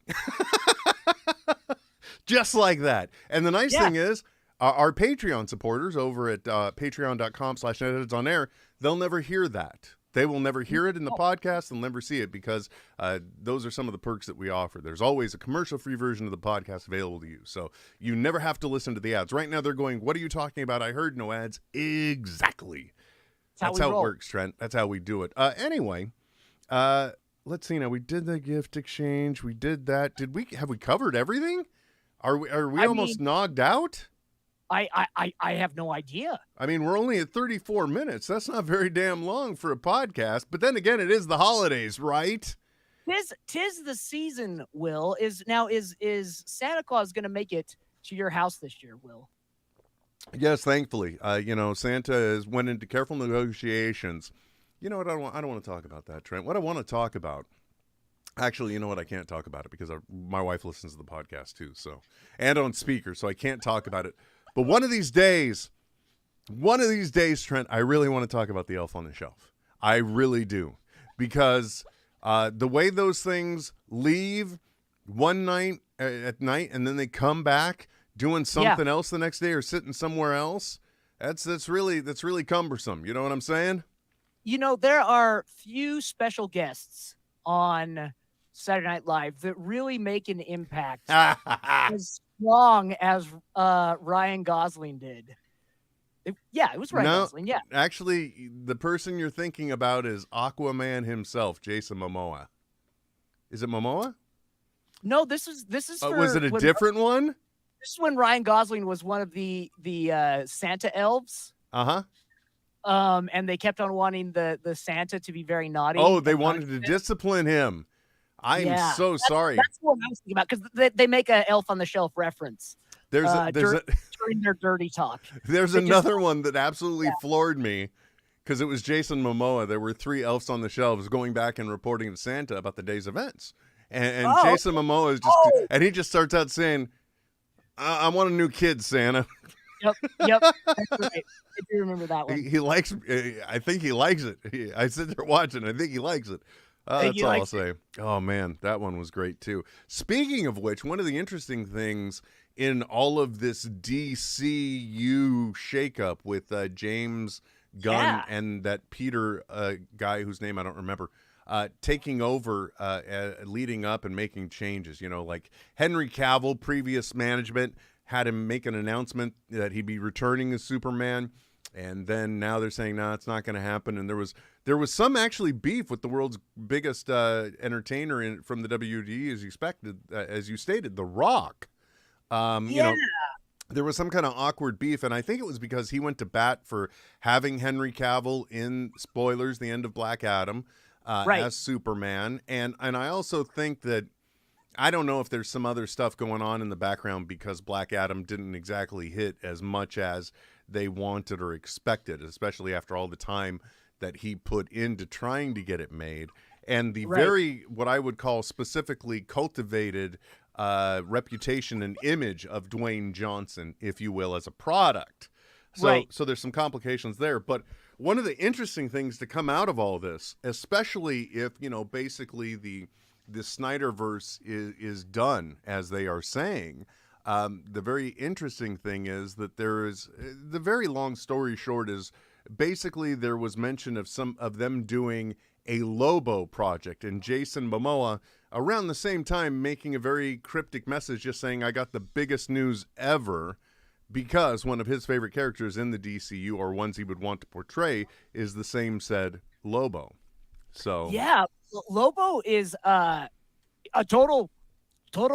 Just like that. And the nice thing is, our Patreon supporters over at patreon.com/netheads on air, they'll never hear that. They will never hear it in the podcast. They'll never see it because those are some of the perks that we offer. There's always a commercial-free version of the podcast available to you. So you never have to listen to the ads. Right now they're going, what are you talking about? I heard no ads. Exactly. That's how it works, Trent. That's how we do it. Anyway, let's see now. We did the gift exchange. We did that. Have we covered everything? Are we almost knocked out? I have no idea. I mean, we're only at 34 minutes. That's not very damn long for a podcast. But then again, it is the holidays, right? Tis the season, Will. Is Santa Claus going to make it to your house this year, Will? Yes, thankfully. Santa went into careful negotiations. You know what? I don't want to talk about that, Trent. What I want to talk about, actually, you know what? I can't talk about it because my wife listens to the podcast too, and on speaker, so I can't talk about it. But one of these days, Trent, I really want to talk about the Elf on the Shelf. I really do, because the way those things leave one night at night and then they come back doing something else the next day or sitting somewhere else, that's really cumbersome. You know what I'm saying? You know, there are few special guests on Saturday Night Live that really make an impact as strong as Ryan Gosling did. It was Ryan Gosling, yeah. Actually, the person you're thinking about is Aquaman himself, Jason Momoa. Is it Momoa? No, this is for, was it a different one? This is when Ryan Gosling was one of the Santa elves. Uh-huh. And they kept on wanting the Santa to be very naughty. Oh, they wanted to discipline him. I'm so sorry. That's what I was thinking about, because they make a Elf on the Shelf reference. During their dirty talk. There's another one that absolutely floored me, because it was Jason Momoa. There were 3 elves on the shelves going back and reporting to Santa about the day's events. And Jason Momoa is and he just starts out saying, I want a new kid, Santa. Yep. That's right. I do remember that one. I think he likes it. I sit there watching. I think he likes it. That's all I'll say. Oh, man, that one was great, too. Speaking of which, one of the interesting things in all of this DCU shakeup with James Gunn and that Peter guy whose name I don't remember, taking over, leading up and making changes. You know, like Henry Cavill, previous management had him make an announcement that he'd be returning as Superman. And then now they're saying, no, it's not going to happen. And there was some actually beef with the world's biggest entertainer from the WD, as you stated, The Rock. You know, there was some kind of awkward beef, and I think it was because he went to bat for having Henry Cavill in, spoilers, the end of Black Adam, as Superman. And I also think that I don't know if there's some other stuff going on in the background because Black Adam didn't exactly hit as much as they wanted or expected, especially after all the time that he put into trying to get it made. And the Right. very, what I would call specifically cultivated reputation and image of Dwayne Johnson, if you will, as a product. So, Right. so there's some complications there. But one of the interesting things to come out of all this, especially if, you know, basically the Snyderverse is done, as they are saying, the very interesting thing is that there is, the very long story short is, basically there was mention of some of them doing a Lobo project, and Jason Momoa around the same time making a very cryptic message just saying, I got the biggest news ever, because one of his favorite characters in the DCU, or ones he would want to portray, is the same said Lobo. So Yeah, Lobo is a total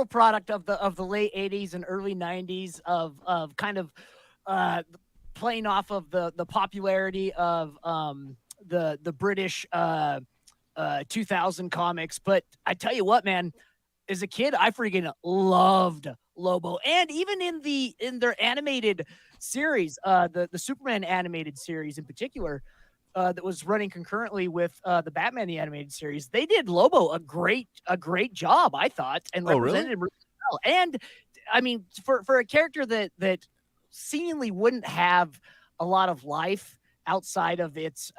product of the late 80s and early 90s of kind of playing off of the popularity of the British 2000 comics. But I tell you what, man, as a kid, I freaking loved Lobo, and even in their animated series, the Superman animated series in particular, that was running concurrently with the Batman the animated series, they did Lobo a great job, I thought, and Oh, really? represented him really well. And I mean, for a character that seemingly wouldn't have a lot of life outside of its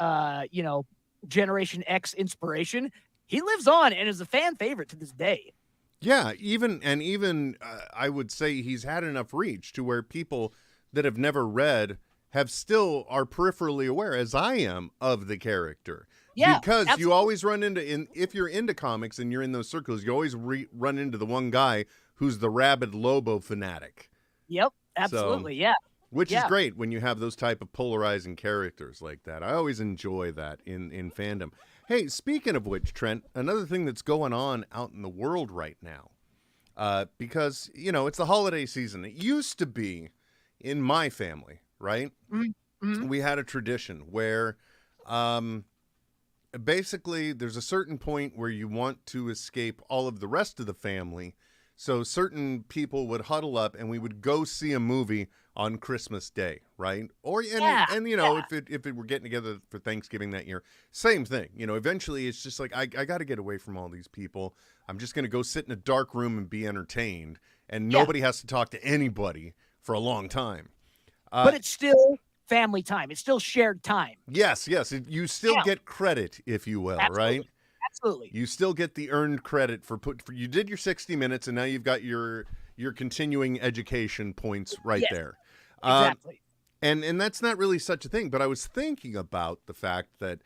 Generation X inspiration, he lives on and is a fan favorite to this day. yeah, even I would say he's had enough reach to where people that have never read have still are peripherally aware, as I am, of the character. Yeah, because absolutely. you always run into, if you're into comics and you're in those circles, you always run into the one guy who's the rabid Lobo fanatic. Yep, absolutely, yeah. Which is Yeah. great when you have those type of polarizing characters like that. I always enjoy that in fandom. Hey, speaking of which, Trent, another thing that's going on out in the world right now, because, you know, it's the holiday season. It used to be in my family, right? Mm-hmm. We had a tradition where basically there's a certain point where you want to escape all of the rest of the family. So certain people would huddle up and we would go see a movie on Christmas Day, right? Or and you know, if it were getting together for Thanksgiving that year, same thing. You know, eventually it's just like I got to get away from all these people. I'm just going to go sit in a dark room and be entertained, and nobody has to talk to anybody for a long time. But it's still family time. It's still shared time. Yes, you still get credit, if you will, Absolutely. right? Absolutely. You still get the earned credit for you did your 60 minutes, and now you've got your continuing education points right there. Exactly. And that's not really such a thing, but I was thinking about the fact that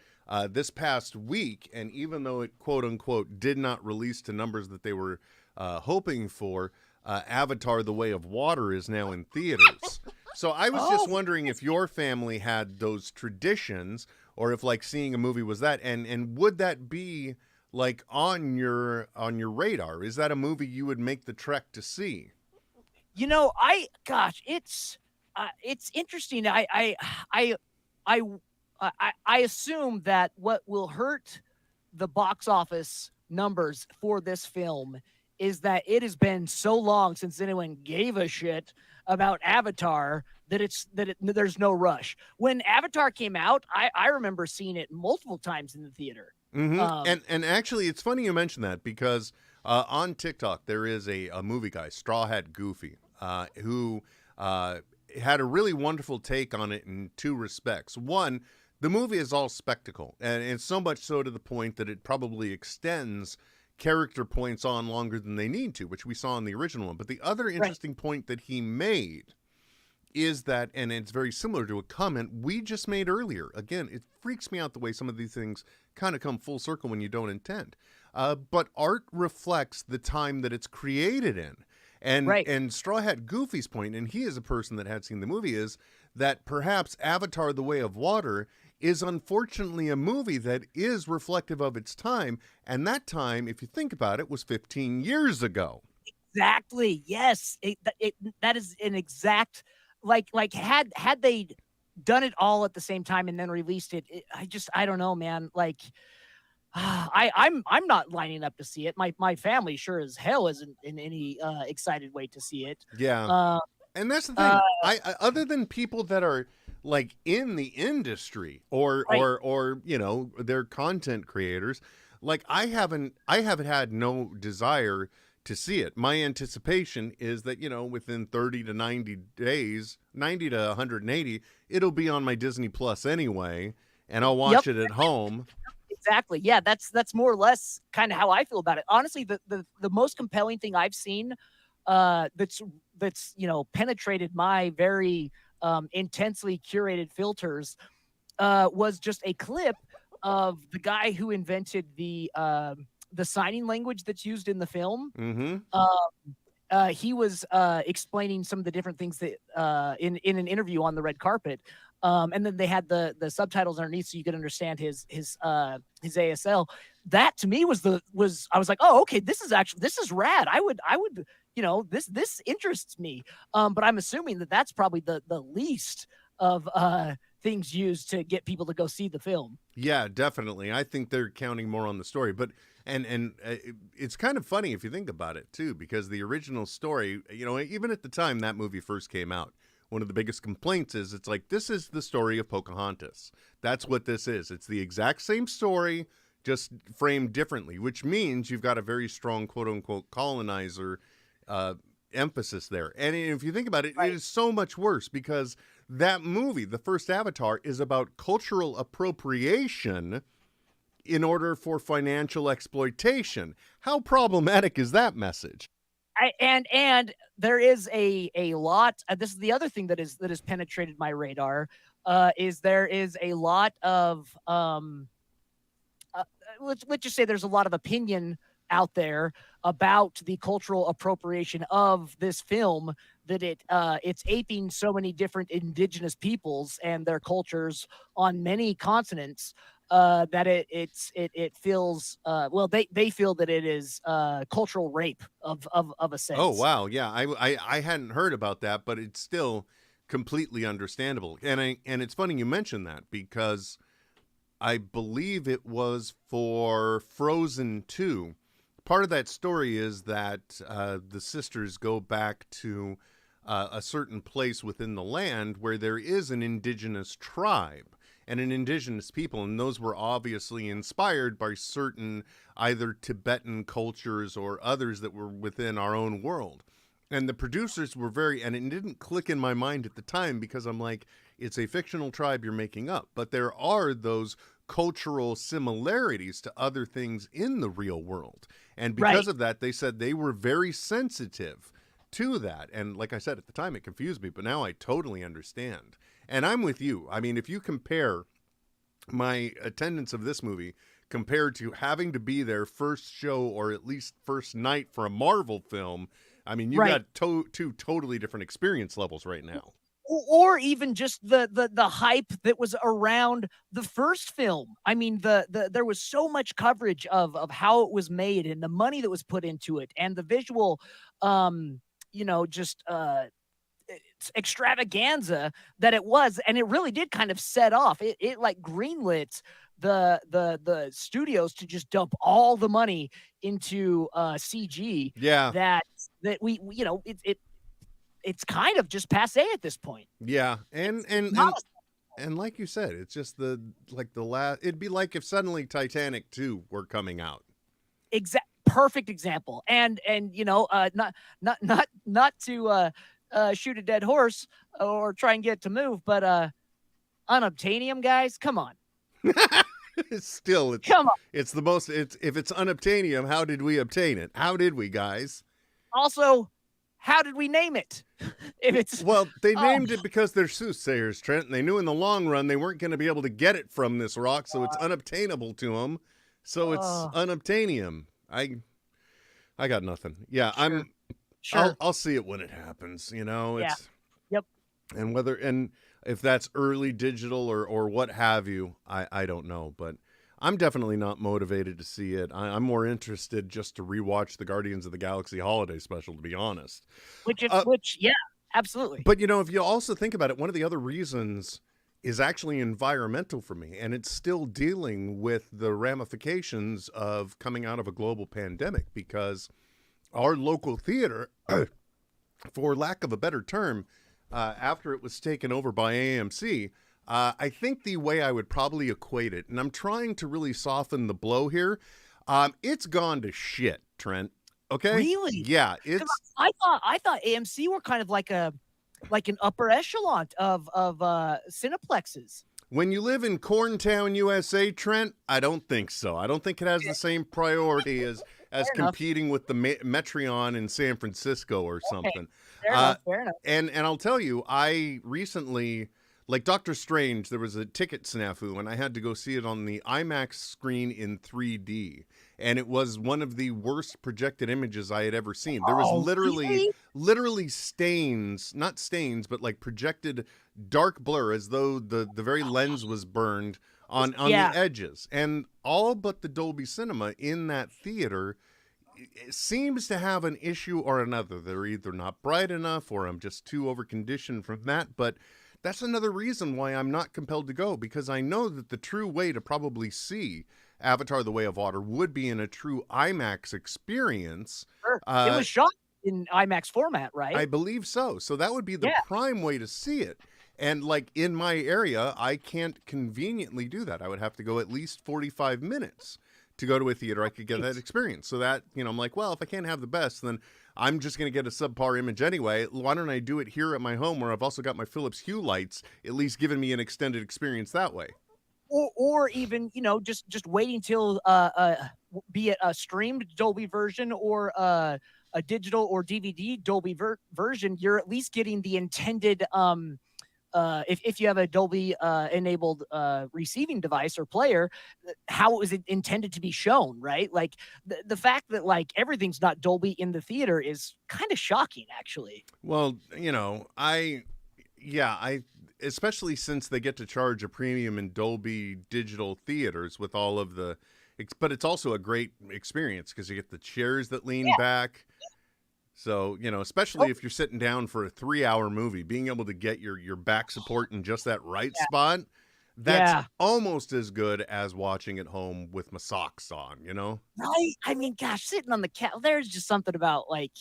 this past week, and even though it quote unquote did not release to numbers that they were hoping for, Avatar: The Way of Water is now in theaters. So I was just wondering if your family had those traditions, or if like seeing a movie was that, and would that be like on your radar? Is that a movie you would make the trek to see? You know, it's interesting. I assume that what will hurt the box office numbers for this film is that it has been so long since anyone gave a shit about Avatar that there's no rush. When Avatar came out, I remember seeing it multiple times in the theater. Mm-hmm. And actually, it's funny you mention that, because on TikTok there is a movie guy, Straw Hat Goofy, who had a really wonderful take on it in two respects. One, the movie is all spectacle, and it's so much so to the point that it probably extends character points on longer than they need to, which we saw in the original one. But the other interesting point that he made is that, and it's very similar to a comment we just made earlier. Again, it freaks me out the way some of these things kind of come full circle when you don't intend. But art reflects the time that it's created in. And Straw Hat Goofy's point, and he is a person that had seen the movie, is that perhaps Avatar: The Way of Water is unfortunately a movie that is reflective of its time. And that time, if you think about it, was 15 years ago. Exactly. Yes. That is an exact, like had they done it all at the same time and then released it, I don't know, man. Like, I'm not lining up to see it. My family sure as hell isn't in any excited way to see it. Yeah. Uh, And that's the thing. uh, I other than people that are like in the industry or Right. or you know, they're content creators, like I haven't had no desire to see it. My anticipation is that, you know, within 30 to 90 days, 90 to 180, it'll be on my Disney Plus anyway, and I'll watch it at home. Exactly. Yeah, that's more or less kind of how I feel about it. Honestly, the most compelling thing I've seen that's penetrated my very intensely curated filters was just a clip of the guy who invented the signing language that's used in the film. Mm-hmm. He was explaining some of the different things that in an interview on the red carpet. And then they had the subtitles underneath so you could understand his ASL. That to me was I was like, oh, okay, this is rad. I would, this interests me. But I'm assuming that that's probably the least of things used to get people to go see the film. Yeah, definitely. I think they're counting more on the story, but it's kind of funny if you think about it too, because the original story, you know, even at the time that movie first came out, one of the biggest complaints is it's like, this is the story of Pocahontas. That's what this is. It's the exact same story, just framed differently, which means you've got a very strong quote unquote colonizer emphasis there. And if you think about it, Right. it is so much worse because that movie, the first Avatar, is about cultural appropriation in order for financial exploitation. How problematic is that message? And there is a lot. This is the other thing that has penetrated my radar. Is there is a lot of let's just say there's a lot of opinion out there about the cultural appropriation of this film, that it's aping so many different indigenous peoples and their cultures on many continents, that it feels they feel that it is cultural rape of a sense. Oh wow, yeah, I hadn't heard about that, but it's still completely understandable. And it's funny you mentioned that because I believe it was for Frozen 2. Part of that story is that the sisters go back to a certain place within the land where there is an indigenous tribe and an indigenous people, and those were obviously inspired by certain either Tibetan cultures or others that were within our own world. And the producers were and it didn't click in my mind at the time because I'm like, it's a fictional tribe you're making up. But there are those cultural similarities to other things in the real world. And because of that, they said they were very sensitive to that. And like I said, at the time, it confused me, but now I totally understand. And I'm with you. I mean, if you compare my attendance of this movie compared to having to be there first show or at least first night for a Marvel film, I mean, you got two totally different experience levels right now. Or even just the hype that was around the first film. I mean, there was so much coverage of how it was made and the money that was put into it and the visual, extravaganza that it was, and it really did kind of set off. It like greenlit the studios to just dump all the money into CG. Yeah. That we it's kind of just passe at this point. Yeah, and like you said, it's just the last. It'd be like if suddenly Titanic 2 were coming out. Perfect example. And not to shoot a dead horse or try and get it to move, but unobtainium, guys, come on. Come on. It's the most. If it's unobtainium, how did we obtain it? How did we, guys? Also, how did we name it? They named it because they're soothsayers, Trent, and they knew in the long run they weren't going to be able to get it from this rock, so it's unobtainable to them. So it's unobtainium. I got nothing. Yeah, sure. I'll see it when it happens. You know. It's, yeah. Yep. And if that's early digital or what have you, I don't know, but I'm definitely not motivated to see it. I'm more interested just to rewatch the Guardians of the Galaxy holiday special, to be honest. Which, yeah, absolutely. But, if you also think about it, one of the other reasons is actually environmental for me, and it's still dealing with the ramifications of coming out of a global pandemic, because our local theater, for lack of a better term, after it was taken over by AMC, I think the way I would probably equate it, and I'm trying to really soften the blow here, it's gone to shit, Trent. Okay? Really? Yeah, 'Cause it's I thought AMC were kind of like an upper echelon of cineplexes. when you live in Corntown, USA, Trent, I don't think so. I don't think it has the same priority as Fair enough. competing with the Metreon in San Francisco or something. Fair enough. Fair enough. And I'll tell you, I recently, like Doctor Strange, there was a ticket snafu, and I had to go see it on the IMAX screen in 3D. And it was one of the worst projected images I had ever seen. There was Really? literally stains, not stains, but like projected dark blur, as though the very lens was burned on Yeah. the edges. And all but the Dolby Cinema in that theater it seems to have an issue or another. They're either not bright enough, or I'm just too overconditioned from that. But that's another reason why I'm not compelled to go, because I know that the true way to probably see Avatar: The Way of Water would be in a true IMAX experience. Sure. It was shot in IMAX format, right? I believe so. So that would be the Yeah. prime way to see it. And like in my area, I can't conveniently do that. I would have to go at least 45 minutes to go to a theater I could get that experience. So that, I'm like, well, if I can't have the best, then I'm just going to get a subpar image anyway. Why don't I do it here at my home, where I've also got my Philips Hue lights, at least giving me an extended experience that way. Or even, just waiting till be it a streamed Dolby version or a digital or DVD Dolby version, you're at least getting the intended if you have a Dolby enabled receiving device or player, how it was intended to be shown, right? Like the fact that like everything's not Dolby in the theater is kind of shocking, actually. Well, I especially since they get to charge a premium in Dolby digital theaters with all of the, but it's also a great experience because you get the chairs that lean back. So, especially if you're sitting down for a 3-hour movie, being able to get your back support in just that right spot, that's almost as good as watching at home with my socks on, Right? I mean, gosh, sitting on the couch, there's just something about like,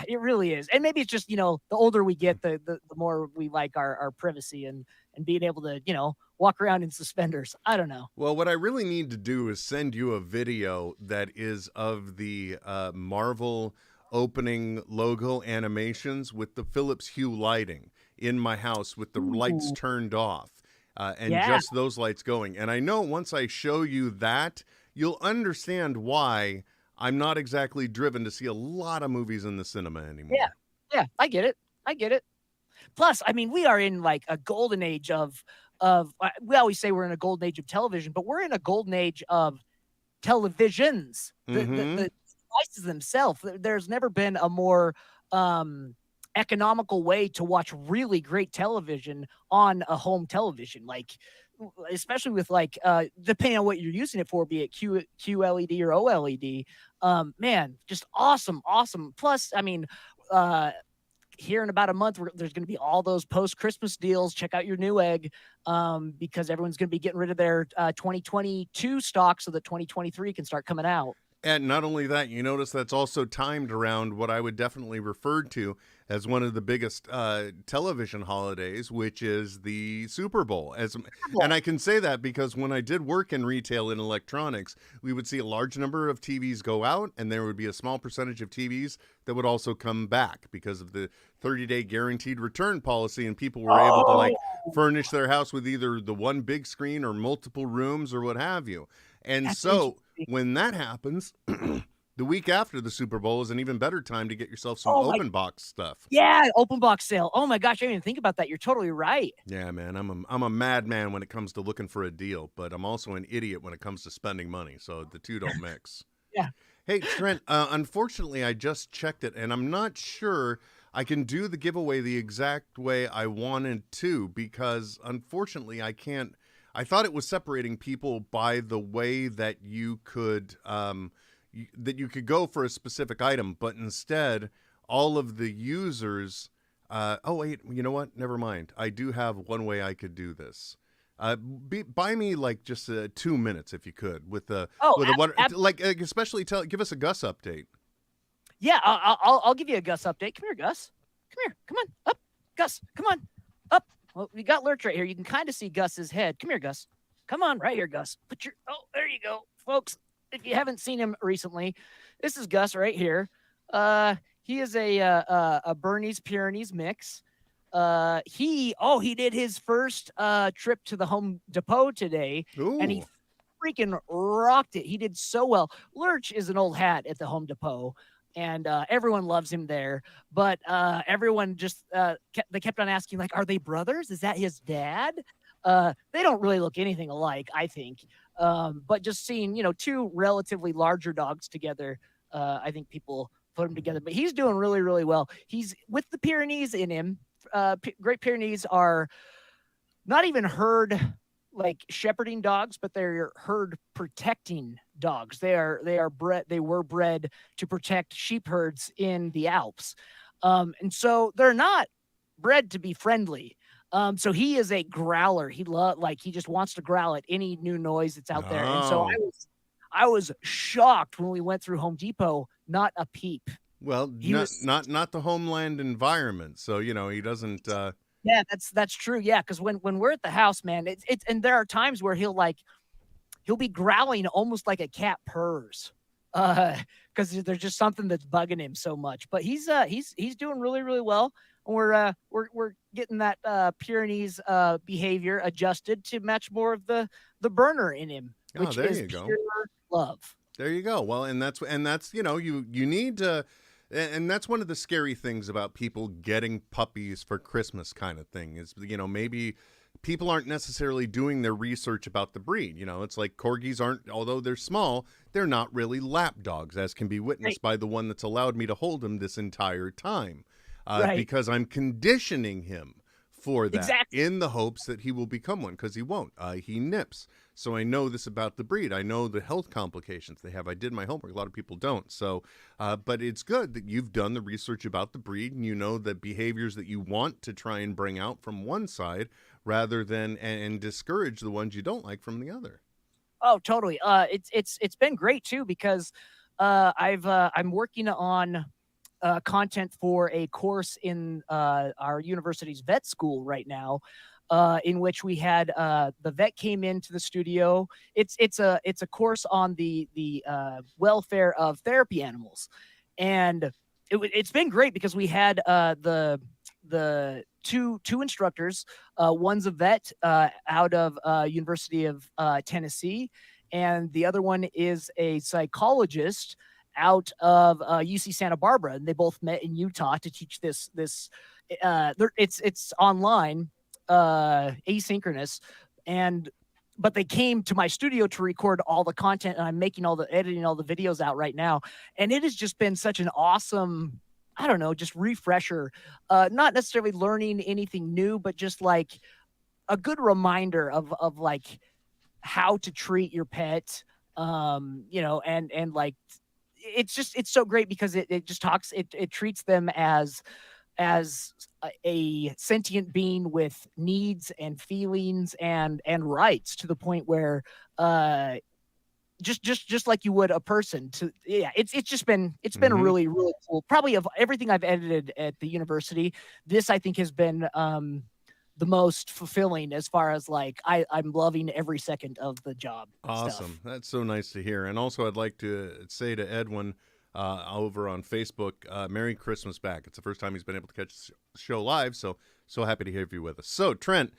it really is. And maybe it's just, the older we get, the more we like our privacy and being able to, walk around in suspenders. I don't know. Well, what I really need to do is send you a video that is of the Marvel opening logo animations with the Philips Hue lighting in my house with the lights turned off and just those lights going. And I know once I show you that, you'll understand why I'm not exactly driven to see a lot of movies in the cinema anymore. Yeah, I get it. Plus, I mean, we are in like a golden age of we always say we're in a golden age of television, but we're in a golden age of televisions. The devices themselves. There's never been a more economical way to watch really great television on a home television. Like, especially with like depending on what you're using it for, be it QLED or OLED. Man, just awesome. Plus, I mean, here in about a month, there's going to be all those post-Christmas deals. Check out your Newegg because everyone's going to be getting rid of their 2022 stock so that 2023 can start coming out. And not only that, you notice that's also timed around what I would definitely refer to as one of the biggest television holidays, which is the Super Bowl. And I can say that because when I did work in retail in electronics, we would see a large number of TVs go out, and there would be a small percentage of TVs that would also come back because of the 30-day guaranteed return policy, and people were able to like furnish their house with either the one big screen or multiple rooms or what have you. And so when that happens, the week after the Super Bowl is an even better time to get yourself some open box stuff. Yeah, open box sale. Oh my gosh, I didn't even think about that. You're totally right. Yeah, man, I'm a madman when it comes to looking for a deal, but I'm also an idiot when it comes to spending money. So the two don't mix. Yeah. Hey, Trent, unfortunately, I just checked it, and I'm not sure I can do the giveaway the exact way I wanted to because, unfortunately, I can't. I thought it was separating people by the way that you could go for a specific item, but instead, all of the users Oh wait, you know what? Never mind. I do have one way I could do this. Buy me like just 2 minutes if you could with the Oh, one like especially give us a Gus update. yeah, I'll give you a Gus update. Come here, Gus. Come here. Come on. Up. Gus, come on. Up. Well, we got Lurch right here. You can kind of see Gus's head. Come here, Gus. Come on, right here, Gus. There you go. Folks, if you haven't seen him recently, this is Gus right here. He is a Bernese Pyrenees mix. He did his first trip to the Home Depot today, Ooh. and he freaking rocked it. He did so well. Lurch is an old hat at the Home Depot, and everyone loves him there. But everyone just they kept on asking, like, are they brothers? Is that his dad? They don't really look anything alike, I think. But just seeing, two relatively larger dogs together, I think people put them together. But he's doing really, really well. He's with the Pyrenees in him. Great Pyrenees are not even herd like shepherding dogs, but they're herd protecting dogs. They were bred to protect sheep herds in the Alps. And so they're not bred to be friendly. So he is a growler. He just wants to growl at any new noise that's out there. And so I was shocked when we went through Home Depot, not a peep. Well, not the homeland environment. So, he doesn't Yeah, that's true. Yeah, because when we're at the house, man, it's and there are times where he'll be growling almost like a cat purrs, because there's just something that's bugging him so much. But he's doing really, really well. And we're getting that Pyrenees behavior adjusted to match more of the burner in him, which there is you go. pure love. There you go. Well, and that's you need to. And that's one of the scary things about people getting puppies for Christmas kind of thing is, maybe people aren't necessarily doing their research about the breed. It's like corgis aren't, although they're small, they're not really lap dogs, as can be witnessed by the one that's allowed me to hold him this entire time. Because I'm conditioning him for that in the hopes that he will become one, because he won't. He nips. So I know this about the breed. I know the health complications they have. I did my homework. A lot of people don't. So, but it's good that you've done the research about the breed and you know the behaviors that you want to try and bring out from one side rather than and discourage the ones you don't like from the other. Oh, totally. It's been great too, because I'm working on content for a course in our university's vet school right now, in which we had the vet came into the studio. It's a course on the welfare of therapy animals, and it's been great because we had the two instructors. One's a vet out of University of Tennessee, and the other one is a psychologist out of UC Santa Barbara, and they both met in Utah to teach this. It's online, asynchronous, but they came to my studio to record all the content, and I'm editing all the videos out right now. And it has just been such an awesome, I don't know, just refresher. Not necessarily learning anything new, but just like a good reminder of like how to treat your pet, and like. It's so great because it just it treats them as a sentient being with needs and feelings and rights, to the point where just like you would a person. It's been really, really cool. Probably of everything I've edited at the university, this I think has been the most fulfilling, as far as like I'm loving every second of the job. Awesome. Stuff. That's so nice to hear. And also I'd like to say to Edwin over on Facebook, Merry Christmas back. It's the first time he's been able to catch the show live, so happy to have you with us. So Trent,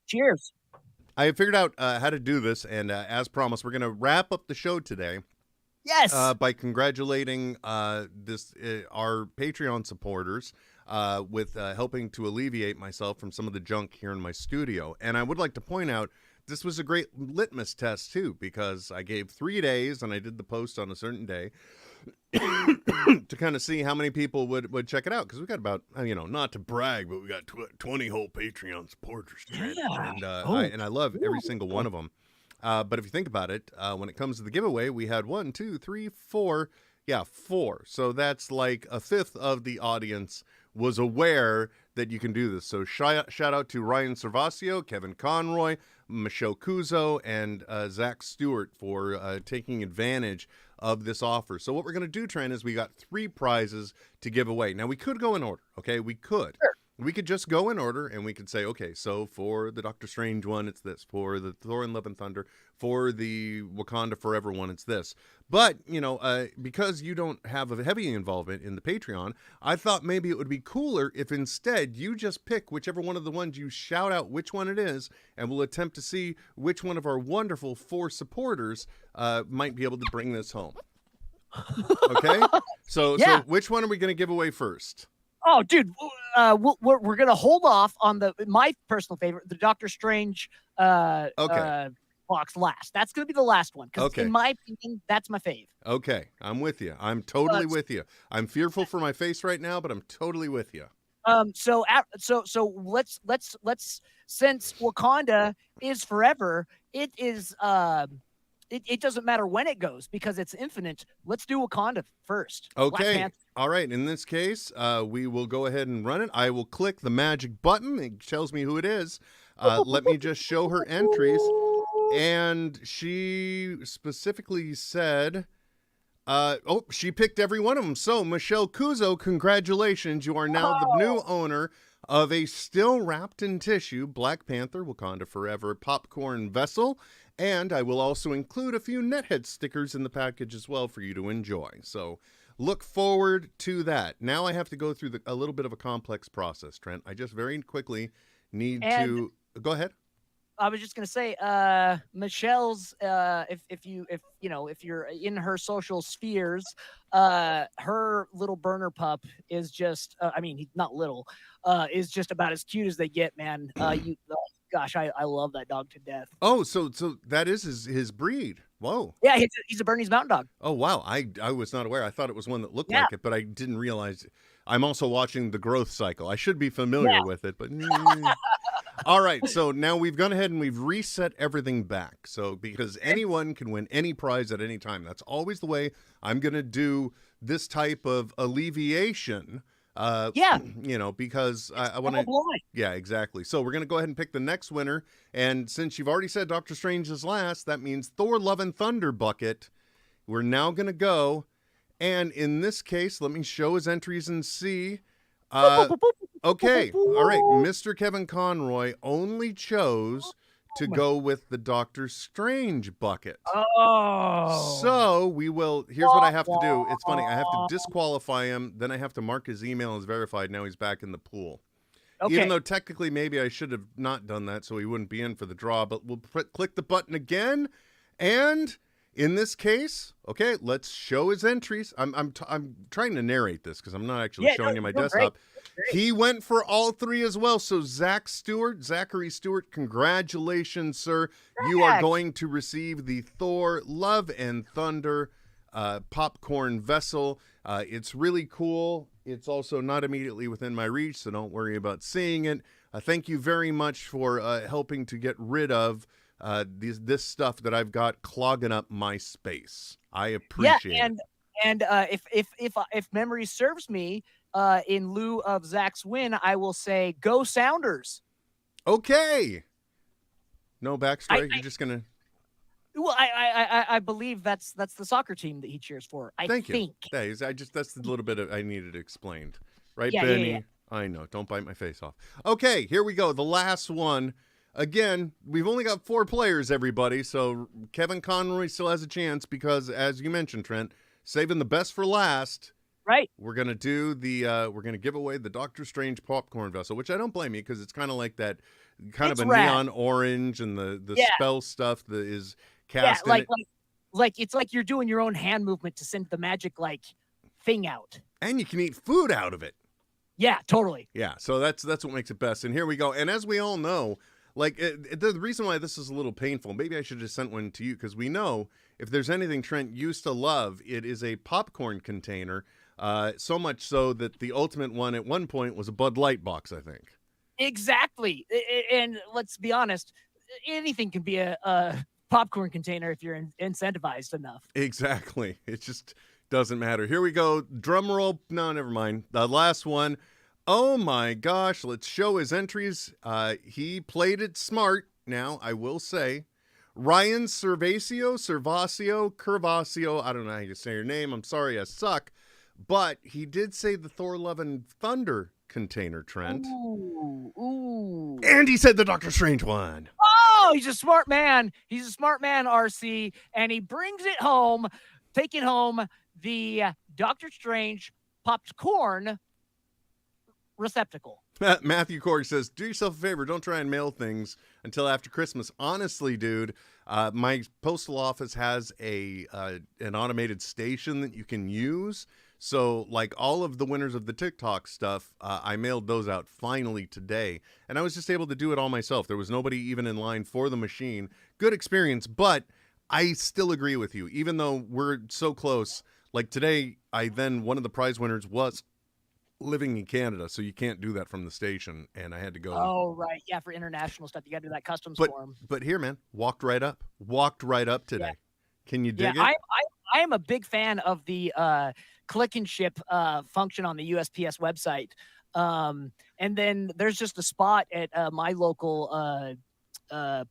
cheers. I have figured out how to do this, and as promised, we're going to wrap up the show today. Yes. By congratulating our Patreon supporters with helping to alleviate myself from some of the junk here in my studio. And I would like to point out, this was a great litmus test, too, because I gave 3 days, and I did the post on a certain day to kind of see how many people would check it out. Because we got about, not to brag, but we got 20 whole Patreon supporters. Yeah. And I love every single one of them. But if you think about it, when it comes to the giveaway, we had 1, 2, 3, 4. Yeah, 4. So that's like a fifth of the audience was aware that you can do this. So shout out to Ryan Servasio, Kevin Conroy, Michelle Kuzo, and Zach Stewart for taking advantage of this offer. So what we're going to do, Trent, is we got 3 prizes to give away. Now, we could go in order, okay? We could. Sure. We could just go in order, and we could say, okay, so for the Doctor Strange one, it's this. For the Thor and Love and Thunder, for the Wakanda Forever one, it's this. But, because you don't have a heavy involvement in the Patreon, I thought maybe it would be cooler if instead you just pick whichever one of the ones you shout out which one it is, and we'll attempt to see which one of our wonderful 4 supporters might be able to bring this home. Okay? So which one are we going to give away first? Oh, dude, we're gonna hold off on my personal favorite, the Doctor Strange box last. That's gonna be the last one because in my opinion, that's my fave. Okay, I'm with you. I'm totally with you. I'm fearful for my face right now, but I'm totally with you. So let's since Wakanda is forever, it is it doesn't matter when it goes because it's infinite. Let's do Wakanda first. Okay. All right. In this case, we will go ahead and run it. I will click the magic button. It tells me who it is. Let me just show her entries. And she specifically said, she picked every one of them. So, Michelle Kuzo, congratulations. You are now the new owner of a still wrapped in tissue Black Panther Wakanda Forever popcorn vessel. And I will also include a few Netheads stickers in the package as well for you to enjoy. So look forward to that. Now I have to go through a little bit of a complex process, Trent. I just very quickly need to go ahead. I was just gonna say, Michelle's, if you're in her social spheres, her little burner pup is just, he's not little, is just about as cute as they get, man. Gosh, I love that dog to death. Oh, so that is his breed. Whoa. Yeah, he's a Bernese Mountain Dog. Oh, wow. I was not aware. I thought it was one that looked like it, but I didn't realize. I'm also watching the growth cycle. I should be familiar with it, but all right. So now we've gone ahead and we've reset everything back. So because anyone can win any prize at any time. That's always the way I'm going to do this type of alleviation. Because I want to. Yeah, exactly. So we're going to go ahead and pick the next winner. And since you've already said Doctor Strange is last, that means Thor Love and Thunder bucket. We're now going to go. And in this case, let me show his entries and see. Okay. All right. Mr. Kevin Conroy only chose to go with the Doctor Strange bucket. Oh. So here's what I have to do. It's funny. I have to disqualify him. Then I have to mark his email as verified. Now he's back in the pool. Okay. Even though technically maybe I should have not done that so he wouldn't be in for the draw. But we'll click the button again. And in this case, okay, let's show his entries. I'm trying to narrate this because I'm not actually showing you my desktop. He went for all 3 as well. So Zachary Stewart, congratulations, sir. You are going to receive the Thor Love and Thunder popcorn vessel. It's really cool. It's also not immediately within my reach, so don't worry about seeing it. Thank you very much for helping to get rid of this stuff that I've got clogging up my space. I appreciate it. And if memory serves me, in lieu of Zach's win, I will say, go Sounders. Okay. No backstory. You're just gonna. Well, I believe that's the soccer team that he cheers for. Thank you. That's a little bit I needed explained, right, Benny? Yeah. I know. Don't bite my face off. Okay, here we go. The last one. Again, we've only got 4 players, everybody. So Kevin Conroy still has a chance because, as you mentioned, Trent, saving the best for last. Right. We're going to do we're going to give away the Doctor Strange popcorn vessel, which I don't blame you because it's kind of like that it's a rad. Neon orange and the spell stuff that is cast in it. Like it's like you're doing your own hand movement to send the magic thing out. And you can eat food out of it. Yeah, totally. Yeah, so that's what makes it best. And here we go. And as we all know, the reason why this is a little painful, maybe I should have sent one to you because we know if there's anything Trent used to love, it is a popcorn container. So much so that the ultimate one at one point was a Bud Light box, I think. Exactly. And let's be honest, anything can be a popcorn container if you're incentivized enough. Exactly. It just doesn't matter. Here we go. Drum roll. No, never mind. The last one. Oh my gosh, let's show his entries. He played it smart. Now, I will say, Ryan Curvasio, I don't know how you say your name. I'm sorry, I suck. But he did say the Thor Love and Thunder container, Trent. Ooh. And he said the Doctor Strange one. Oh, he's a smart man. He's a smart man, RC. And he brings it home, taking home the Doctor Strange popped corn receptacle. Matthew Corey says, do yourself a favor. Don't try and mail things until after Christmas. Honestly, dude, my postal office has an automated station that you can use. So, like all of the winners of the TikTok stuff, I mailed those out finally today. And I was just able to do it all myself. There was nobody even in line for the machine. Good experience, but I still agree with you. Even though we're so close, like today, one of the prize winners was living in Canada, so you can't do that from the station, and I had to go. Oh, right. Yeah, for international stuff, you got to do that customs form. But here, man, walked right up today. Yeah. Can you dig it? I am a big fan of the click and ship function on the USPS website. And then there's just a spot at my local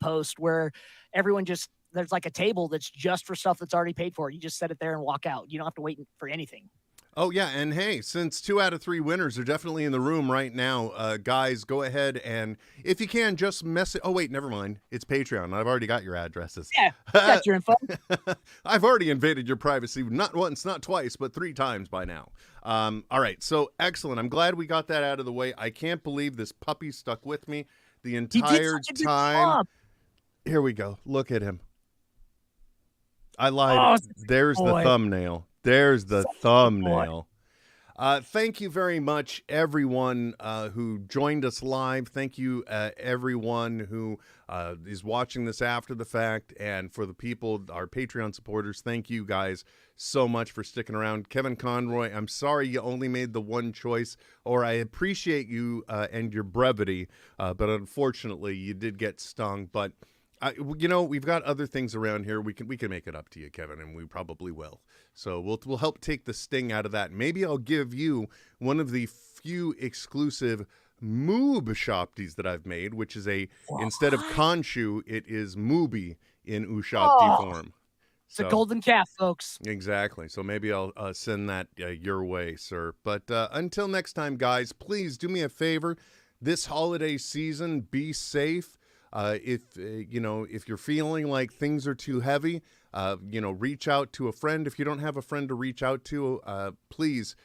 post where everyone there's like a table that's just for stuff that's already paid for. You just set it there and walk out. You don't have to wait for anything. Oh, yeah, and hey, since 2 out of 3 winners are definitely in the room right now, guys, go ahead and, if you can, just message. Oh, wait, never mind. It's Patreon. I've already got your addresses. Yeah, got your info. I've already invaded your privacy, not once, not twice, but 3 times by now. All right, so excellent. I'm glad we got that out of the way. I can't believe this puppy stuck with me the entire time. Here we go. Look at him. I lied. Oh, There's the thumbnail. There's the thumbnail. Thank you very much, everyone who joined us live. Thank you, everyone who is watching this after the fact. And for the people, our Patreon supporters, thank you guys so much for sticking around. Kevin Conroy, I'm sorry you only made the one choice, or I appreciate you and your brevity, but unfortunately you did get stung. But we've got other things around here. We can make it up to you, Kevin, and we probably will. So we'll help take the sting out of that. Maybe I'll give you one of the few exclusive Moob Shopties that I've made, which is instead of Khonshu, it is Mooby in Ushopti form. It's a golden calf, folks. Exactly. So maybe I'll send that your way, sir. But until next time, guys, please do me a favor. This holiday season, be safe. If you're feeling like things are too heavy, reach out to a friend. If you don't have a friend to reach out to, please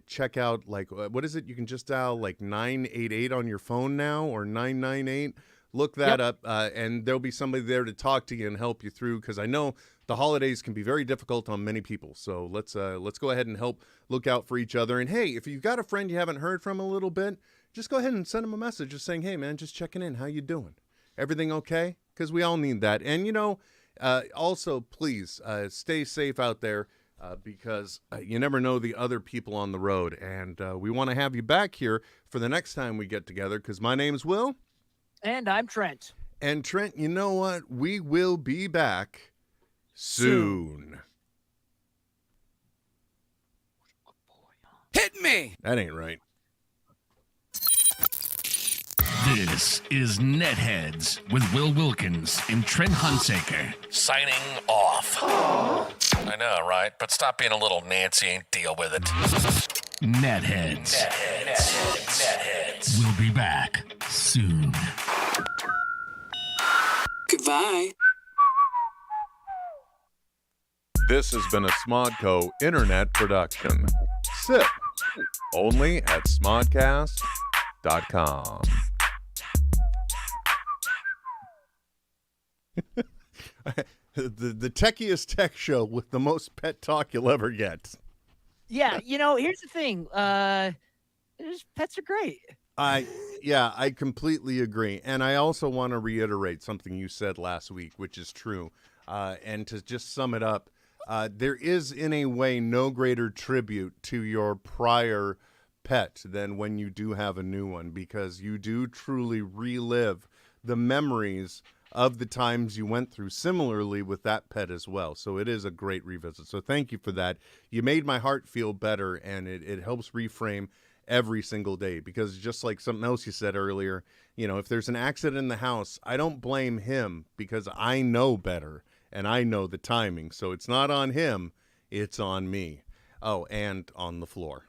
check out, what is it? You can just dial 988 on your phone now, or 998. Look that up, and there'll be somebody there to talk to you and help you through, because I know the holidays can be very difficult on many people. So let's go ahead and help look out for each other. And hey, if you've got a friend you haven't heard from a little bit, just go ahead and send them a message just saying, hey, man, just checking in. How you doing? Everything okay? Because we all need that. And, also, please stay safe out there because you never know the other people on the road. And we want to have you back here for the next time we get together, because my name's Will. And I'm Trent. And Trent, you know what? We will be back soon. Hit me! That ain't right. This is Netheads with Will Wilkins and Trent Hunsaker. Signing off. I know, right? But stop being a little Nancy and deal with it. Netheads. Netheads. We'll be back soon. Goodbye. This has been a Smodco Internet production. SIP. Only at smodcast.com. the techiest tech show with the most pet talk you'll ever get. Yeah, here's the thing. Pets are great. I completely agree. And I also want to reiterate something you said last week, which is true. And to just sum it up, there is in a way no greater tribute to your prior pet than when you do have a new one, because you do truly relive the memories of the times you went through, similarly with that pet as well. So it is a great revisit. So thank you for that. You made my heart feel better, and it helps reframe every single day, because just like something else you said earlier, you know, if there's an accident in the house, I don't blame him because I know better and I know the timing. So it's not on him, it's on me. Oh, and on the floor.